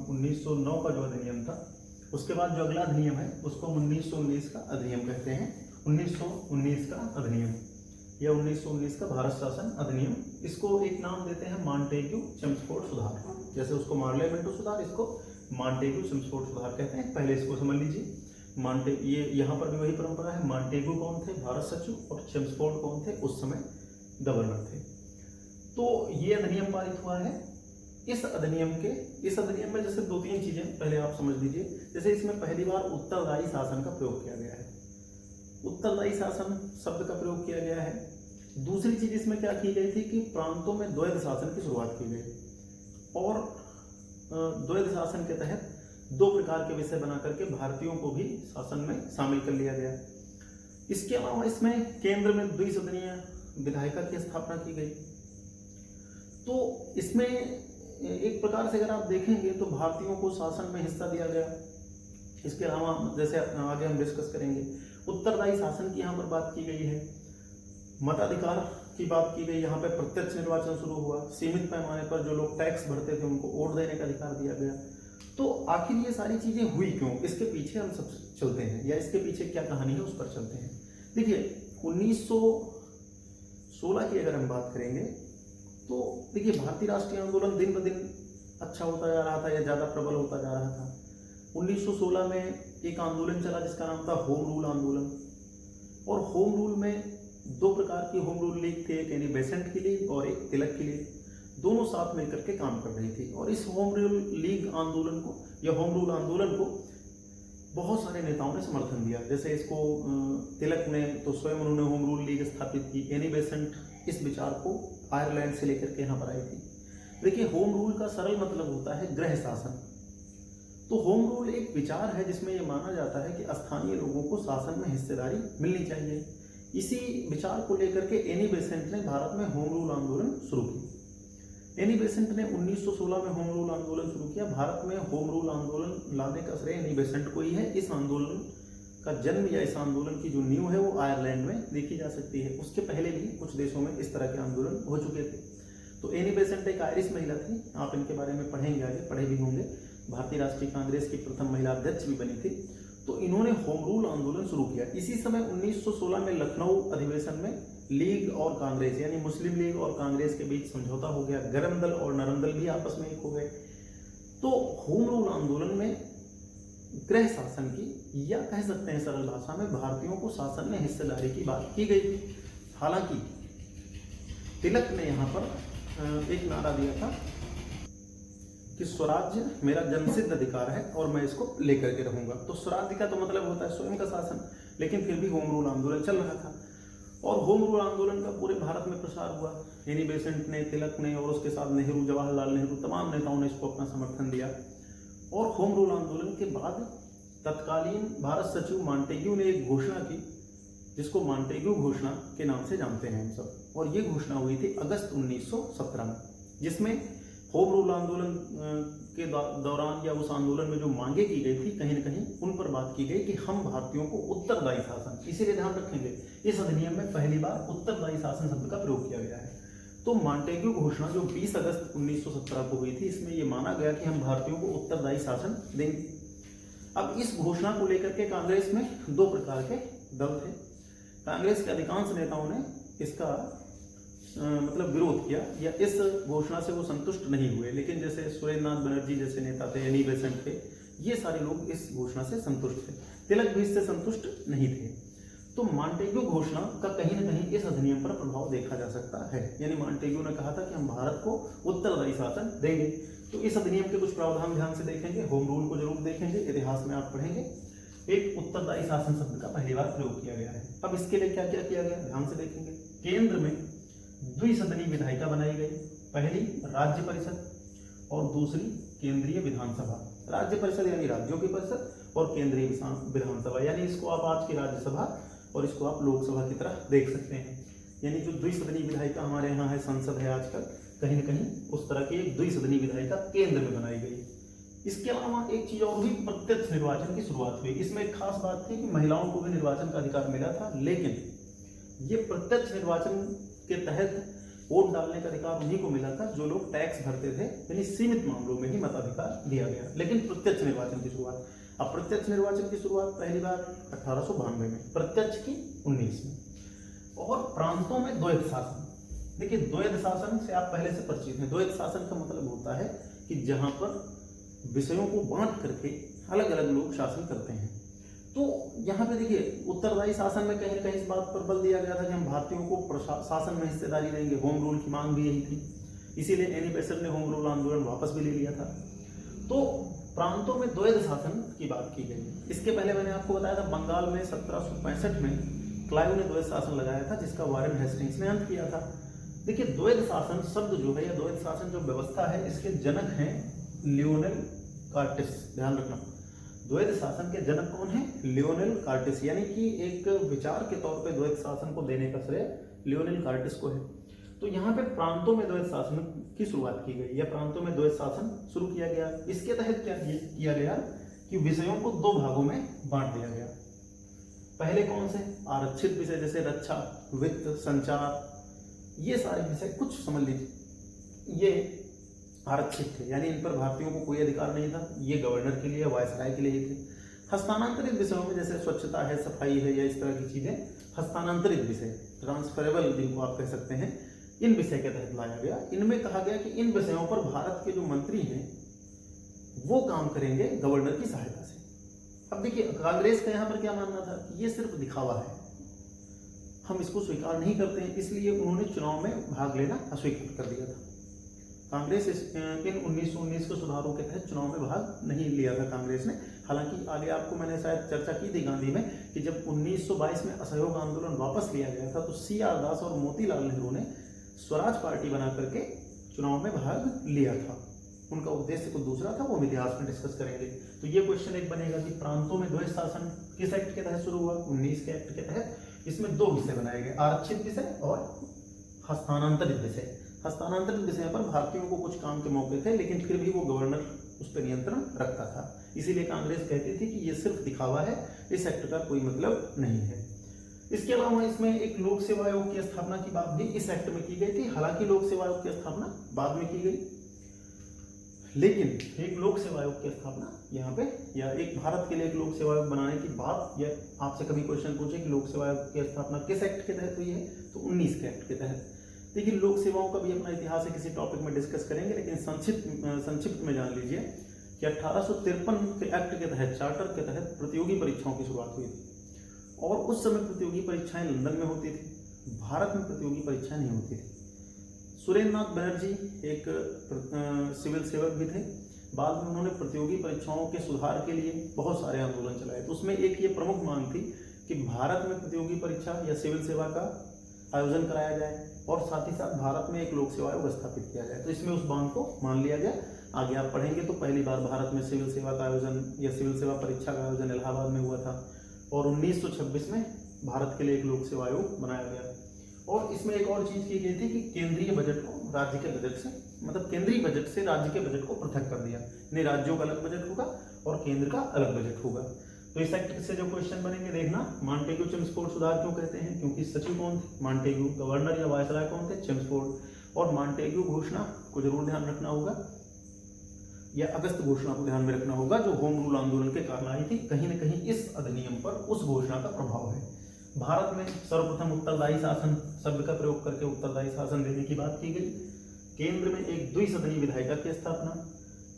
Speaker 1: 1909 का जो अधिनियम था उसके बाद जो अगला अधिनियम है उसको 1919 का अधिनियम कहते हैं। 1919 का अधिनियम या 1919 का भारत शासन अधिनियम, इसको एक नाम देते हैं मॉन्टेग्यू चेम्सफोर्ड सुधार। जैसे उसको मार्ले मिंटो सुधार, इसको मॉन्टेग्यू चेम्सफोर्ड सुधार कहते हैं। पहले इसको समझ लीजिए, ये यहाँ पर भी वही परंपरा है। मॉन्टेग्यू कौन थे? भारत सचिव। और चेम्सफोर्ड कौन थे? उस समय गवर्नर थे। तो ये अधिनियम पारित हुआ है। इस अधिनियम में जैसे 2-3 चीजें पहले आप समझ लीजिए। जैसे इसमें पहली बार उत्तरदायी शासन का प्रयोग किया गया है। उत्तरदायी शासन शब्द का प्रयोग किया गया है। दूसरी चीज इसमें क्या की गई थी कि प्रांतों में द्वैध शासन की शुरुआत की गई, और द्वैध शासन के तहत 2 प्रकार के विषय बना करके भारतीयों को भी शासन में शामिल कर लिया गया। इसके अलावा इसमें केंद्र में द्विसदनीय विधायिका की स्थापना की गई। तो इसमें एक प्रकार से अगर आप देखेंगे तो भारतीयों को शासन में हिस्सा दिया गया। इसके अलावा जैसे आगे हम डिस्कस करेंगे, उत्तरदायी शासन की यहाँ पर बात की गई है, मताधिकार की बात की गई। यहाँ पे प्रत्यक्ष निर्वाचन शुरू हुआ, सीमित पैमाने पर जो लोग टैक्स भरते थे उनको वोट देने का अधिकार दिया गया। तो आखिर ये सारी चीजें हुई क्यों? इसके पीछे हम सब चलते हैं, या इसके पीछे क्या कहानी है उस पर चलते हैं। देखिए 1916 की अगर हम बात करेंगे तो देखिए भारतीय राष्ट्रीय आंदोलन दिन ब दिन अच्छा होता जा रहा था या ज्यादा प्रबल होता जा रहा था। 1916 में एक आंदोलन चला जिसका नाम था होम रूल आंदोलन, और होम रूल में 2 प्रकार की होम रूल लीग थी, एक यानी बेसेंट की लीग और एक तिलक की लीग। दोनों साथ मिलकर के काम कर रही थी। और इस होम रूल लीग आंदोलन को या होम रूल आंदोलन को बहुत सारे नेताओं ने समर्थन दिया। जैसे इसको तिलक ने तो स्वयं उन्होंने होम रूल लीग स्थापित की। एनी बेसेंट इस विचार को आयरलैंड से लेकर के यहाँ पर आई थी। देखिए, होम रूल का सरल मतलब होता है गृह शासन। तो होम रूल एक विचार है जिसमें यह माना जाता है कि स्थानीय लोगों को शासन में हिस्सेदारी मिलनी चाहिए। इसी विचार को लेकर के एनी बेसेंट ने भारत में होम रूल आंदोलन शुरू किया। एनी बेसेंट ने 1916 में होम रूल आंदोलन शुरू किया। भारत में होम रूल आंदोलन लाने का श्रेय एनी बेसेंट को ही है। इस आंदोलन का जन्म या इस आंदोलन की जो नींव है वो आयरलैंड में देखी जा सकती है। उसके पहले भी कुछ देशों में इस तरह के आंदोलन हो चुके थे। तो एनी बेसेंट एक आयरिश महिला थी। आप इनके बारे में पढ़ेंगे, आगे पढ़े भी होंगे। भारतीय राष्ट्रीय कांग्रेस की प्रथम महिला अध्यक्ष भी बनी थी। तो इन्होंने होम रूल आंदोलन शुरू किया। इसी समय 1916 में लखनऊ अधिवेशन में लीग और कांग्रेस यानी मुस्लिम लीग और कांग्रेस के बीच समझौता हो गया। गरम दल और नरम दल भी आपस में एक हो गए। तो होम रूल आंदोलन में गृह शासन की, या कह सकते हैं सरल भाषा में, भारतीयों को शासन में हिस्सेदारी की बात की गई थी। हालांकि तिलक ने यहाँ पर एक नारा दिया था कि स्वराज्य मेरा जन्मसिद्ध अधिकार है और मैं इसको लेकर के रहूंगा। तो स्वराज्य का तो मतलब होता है स्वयं का शासन, लेकिन फिर भी होम रूल आंदोलन चल रहा था। और होम रूल आंदोलन का पूरे भारत में प्रसार हुआ। एनी बेसेंट ने, तिलक ने और उसके साथ नेहरू, जवाहरलाल नेहरू, तमाम नेताओं ने इसको अपना समर्थन दिया। और होम रूल आंदोलन के बाद तत्कालीन भारत सचिव मॉन्टेग्यू ने एक घोषणा की, जिसको मॉन्टेग्यू घोषणा के नाम से जानते हैं हम सब। और ये घोषणा हुई थी अगस्त 1917 में, जिसमें होम रूल आंदोलन के दौरान या उस आंदोलन में जो मांगे की गई थी, कहीं न कहीं उन पर बात की गई कि हम भारतीयों को उत्तरदायी शासन, इसीलिए ध्यान रखेंगे इस अधिनियम में पहली बार उत्तरदायी शासन शब्द का प्रयोग किया गया है। तो मॉन्टेग्यू घोषणा जो 20 अगस्त 1917 को हुई थी, इसमें यह माना गया कि हम भारतीयों को उत्तरदायी शासन देंगे। अब इस घोषणा को लेकर के कांग्रेस में दो प्रकार के दल थे। कांग्रेस के अधिकांश नेताओं ने इसका मतलब विरोध किया या इस घोषणा से वो संतुष्ट नहीं हुए। लेकिन जैसे सुरेंद्रनाथ बनर्जी जैसे नेता थे, एनी बेसेंट थे, ये सारे लोग इस घोषणा से संतुष्ट थे। तिलक भी इससे संतुष्ट नहीं थे। तो मॉन्टेग्यू घोषणा का कहीं न कहीं इस अधिनियम पर प्रभाव देखा जा सकता है। यानी मॉन्टेग्यू ने कहा था कि हम भारत को उत्तरदायी शासन देंगे। तो इस अधिनियम के कुछ प्रावधान ध्यान से देखेंगे, होम रूल को जरूर देखेंगे, इतिहास में आप पढ़ेंगे। एक उत्तरदायी शासन शब्द का पहली बार प्रयोग किया गया है। अब इसके लिए क्या क्या किया गया, ध्यान से देखेंगे। केंद्र में द्विसदनीय विधायिका बनाई गई। पहली राज्य परिषद और दूसरी केंद्रीय विधानसभा। राज्य परिषद यानी राज्यों की परिषद, और केंद्रीय विधानसभा यानी इसको आप आज की राज्यसभा और इसको आप लोकसभा की तरह देख सकते हैं। यानी जो द्विसदनीय विधायिका हमारे यहाँ है, संसद है आजकल, कहीं न कहीं उस तरह की एक द्विसदनीय विधायिका केंद्र में बनाई गई। इसके अलावा एक चीज और हुई, प्रत्यक्ष निर्वाचन की शुरुआत हुई। इसमें एक खास बात थी कि महिलाओं को भी निर्वाचन का अधिकार मिला था, लेकिन ये प्रत्यक्ष निर्वाचन के तहत वोट डालने का अधिकार उन्हीं को मिला था जो लोग टैक्स भरते थे। यानी सीमित मामलों में ही मताधिकार दिया गया, लेकिन प्रत्यक्ष निर्वाचन की शुरुआत, अब प्रत्यक्ष निर्वाचन की शुरुआत पहली बार 1892 में, प्रत्यक्ष की 19 में। और प्रांतों में द्वैध शासन। देखिए, द्वैध शासन से आप पहले से परिचित हैं। द्वैध शासन का मतलब होता है कि जहां पर विषयों को बांट करके अलग अलग लोग शासन करते हैं। तो यहाँ पे देखिए, उत्तरदायी शासन में कहीं न कहीं इस बात पर बल दिया गया था कि हम भारतीयों को शासन में हिस्सेदारी देंगे। होम रूल की मांग भी यही थी, इसीलिए एनी बेसेंट ने होम रूल आंदोलन वापस भी ले लिया था। तो प्रांतों में द्वैध शासन की बात की गई। इसके पहले मैंने आपको बताया था, बंगाल में 1765 में क्लाइव ने द्वैध शासन लगाया था, जिसका वारेन हेस्टिंग्स ने अंत किया था। देखिए, द्वैध शासन शब्द जो है या द्वैध शासन जो व्यवस्था है, इसके जनक हैं लियोनेल कार्टिस। ध्यान रखना, द्वैध शासन के जनक कौन है? Lionel Curtis. यानी कि एक विचार के तौर पे द्वैध शासन को देने का श्रेय लियोनेल कार्टिस को है। तो यहाँ पे प्रांतों में द्वैध शासन की शुरुआत की गई या प्रांतों में द्वैध शासन शुरू किया गया। इसके तहत क्या किया गया कि विषयों को दो भागों में बांट दिया गया। पहले कौन से? आरक्षित विषय, जैसे रक्षा, वित्त, संचार, ये सारे विषय कुछ समझ लीजिए ये आरक्षित थे, यानी इन पर भारतीयों को कोई अधिकार नहीं था। ये गवर्नर के लिए, वायसराय के लिए ही थे। हस्तांतरित विषयों में जैसे स्वच्छता है, सफाई है, या इस तरह की चीजें, हस्तांतरित विषय, ट्रांसफरेबल जिनको आप कह सकते हैं, इन विषय के तहत लाया गया। इनमें कहा गया कि इन विषयों पर भारत के जो मंत्री हैं वो काम करेंगे गवर्नर की सहायता से। अब देखिए, कांग्रेस का यहाँ पर क्या मानना था कि ये सिर्फ दिखावा है, हम इसको स्वीकार नहीं करते हैं, इसलिए उन्होंने चुनाव में भाग लेना अस्वीकार कर दिया था। कांग्रेस इन 1919 के सुधारों के तहत चुनाव में भाग नहीं लिया था कांग्रेस ने। हालांकि आगे आपको मैंने शायद चर्चा की थी गांधी में कि जब 1922 में असहयोग आंदोलन वापस लिया गया था तो CR दास और मोतीलाल नेहरू ने स्वराज पार्टी बना करके चुनाव में भाग लिया था। उनका उद्देश्य कुछ दूसरा था, वो हम इतिहास में डिस्कस करेंगे। तो ये क्वेश्चन एक बनेगा कि प्रांतों में द्वैध शासन किस एक्ट के तहत शुरू हुआ? 19 के एक्ट के तहत। इसमें दो विषय बनाए गए, आरक्षित विषय और हस्तांतरित विषय। हस्तांतरित विषय पर भारतीयों को कुछ काम के मौके थे, लेकिन फिर भी वो गवर्नर उस पर नियंत्रण रखता था। इसीलिए कांग्रेस कहती थी कि ये सिर्फ दिखावा है, इस एक्ट का कोई मतलब नहीं है। इसके अलावा इसमें एक लोक सेवा आयोग की स्थापना की बात भी इस एक्ट में की गई थी। हालांकि लोक सेवा आयोग की स्थापना बाद में की गई, लेकिन एक लोक सेवा आयोग की स्थापना यहाँ पे, या एक भारत के लिए एक लोक सेवा आयोग बनाने की बात, या आपसे कभी क्वेश्चन पूछे कि लोक सेवा आयोग की स्थापना किस एक्ट के तहत हुई है, तो 19 के एक्ट के तहत। देखिए लोक सेवाओं का भी अपना इतिहास है, किसी टॉपिक में डिस्कस करेंगे, लेकिन संक्षिप्त में जान लीजिए कि 1853 के एक्ट के तहत, चार्टर के तहत प्रतियोगी परीक्षाओं की शुरुआत हुई थी। और उस समय प्रतियोगी परीक्षाएं लंदन में होती थी, भारत में प्रतियोगी परीक्षाएं नहीं होती थी। सुरेंद्र नाथ बनर्जी एक सिविल सेवक भी थे। बाद में उन्होंने प्रतियोगी परीक्षाओं के सुधार के लिए बहुत सारे आंदोलन चलाए। तो उसमें एक ये प्रमुख मांग थी कि भारत में प्रतियोगी परीक्षा या सिविल सेवा का आयोजन कराया जाए और साथ ही साथ भारत में एक लोक सेवा आयोग स्थापित किया जाए। तो इसमें उस मांग को मान लिया गया। आगे आप पढ़ेंगे तो पहली बार भारत में सिविल सेवा का आयोजन या सिविल सेवा परीक्षा का आयोजन इलाहाबाद में हुआ था और 1926 में भारत के लिए एक लोक सेवा आयोग बनाया गया। और इसमें एक और चीज की गई थी कि केंद्रीय बजट को राज्य के बजट से, मतलब केंद्रीय बजट से राज्य के बजट को पृथक कर दिया। यानी राज्यों का अलग बजट होगा और केंद्र का अलग बजट होगा। तो इस एक्ट से जो क्वेश्चन बनेंगे देखना, मॉन्टेग्यू चेम्सफोर्ड सुधार क्यों कहते हैं? क्योंकि सचिव कौन थे? मॉन्टेग्यू। गवर्नर या वायसराय कौन थे? चेम्सफोर्ड। और मॉन्टेग्यू घोषणा को जरूर ध्यान रखना होगा, या अगस्त घोषणा को ध्यान में रखना होगा, जो होम रूल आंदोलन के कारण आई थी। कहीं न कहीं इस अधिनियम पर उस घोषणा का प्रभाव है। भारत में सर्वप्रथम उत्तरदायी शासन शब्द का प्रयोग करके उत्तरदायी शासन देने की बात की गई। केंद्र में एक द्विसदनीय विधायिका की स्थापना,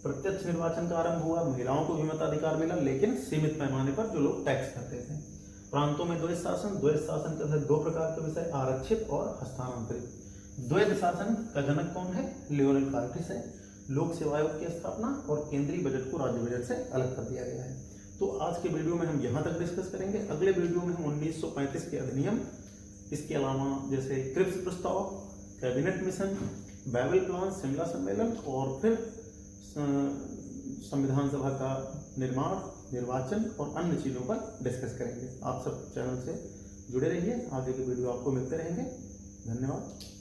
Speaker 1: प्रत्यक्ष निर्वाचन का आरंभ हुआ, महिलाओं को भी मताधिकार मिला, लेकिन सीमित पैमाने पर जो लोग टैक्स करते थे। प्रांतों में द्वैध शासन के तहत दो प्रकार के विषय, आरक्षित और हस्तांतरित। द्वैध शासन का जनक कौन है? लियोनिड कार्टिस है। लोक सेवा आयोग की स्थापना और केंद्रीय बजट को राज्य बजट से अलग कर दिया गया है। तो आज के वीडियो में हम यहाँ तक डिस्कस करेंगे। अगले वीडियो में हम 1935 के अधिनियम, इसके अलावा जैसे क्रिप्स प्रस्ताव, cabinet mission, Bible plan, Shimla सम्मेलन और फिर संविधान सभा का निर्माण, निर्वाचन और अन्य चीज़ों पर डिस्कस करेंगे। आप सब चैनल से जुड़े रहिए, आगे के वीडियो आपको मिलते रहेंगे। धन्यवाद।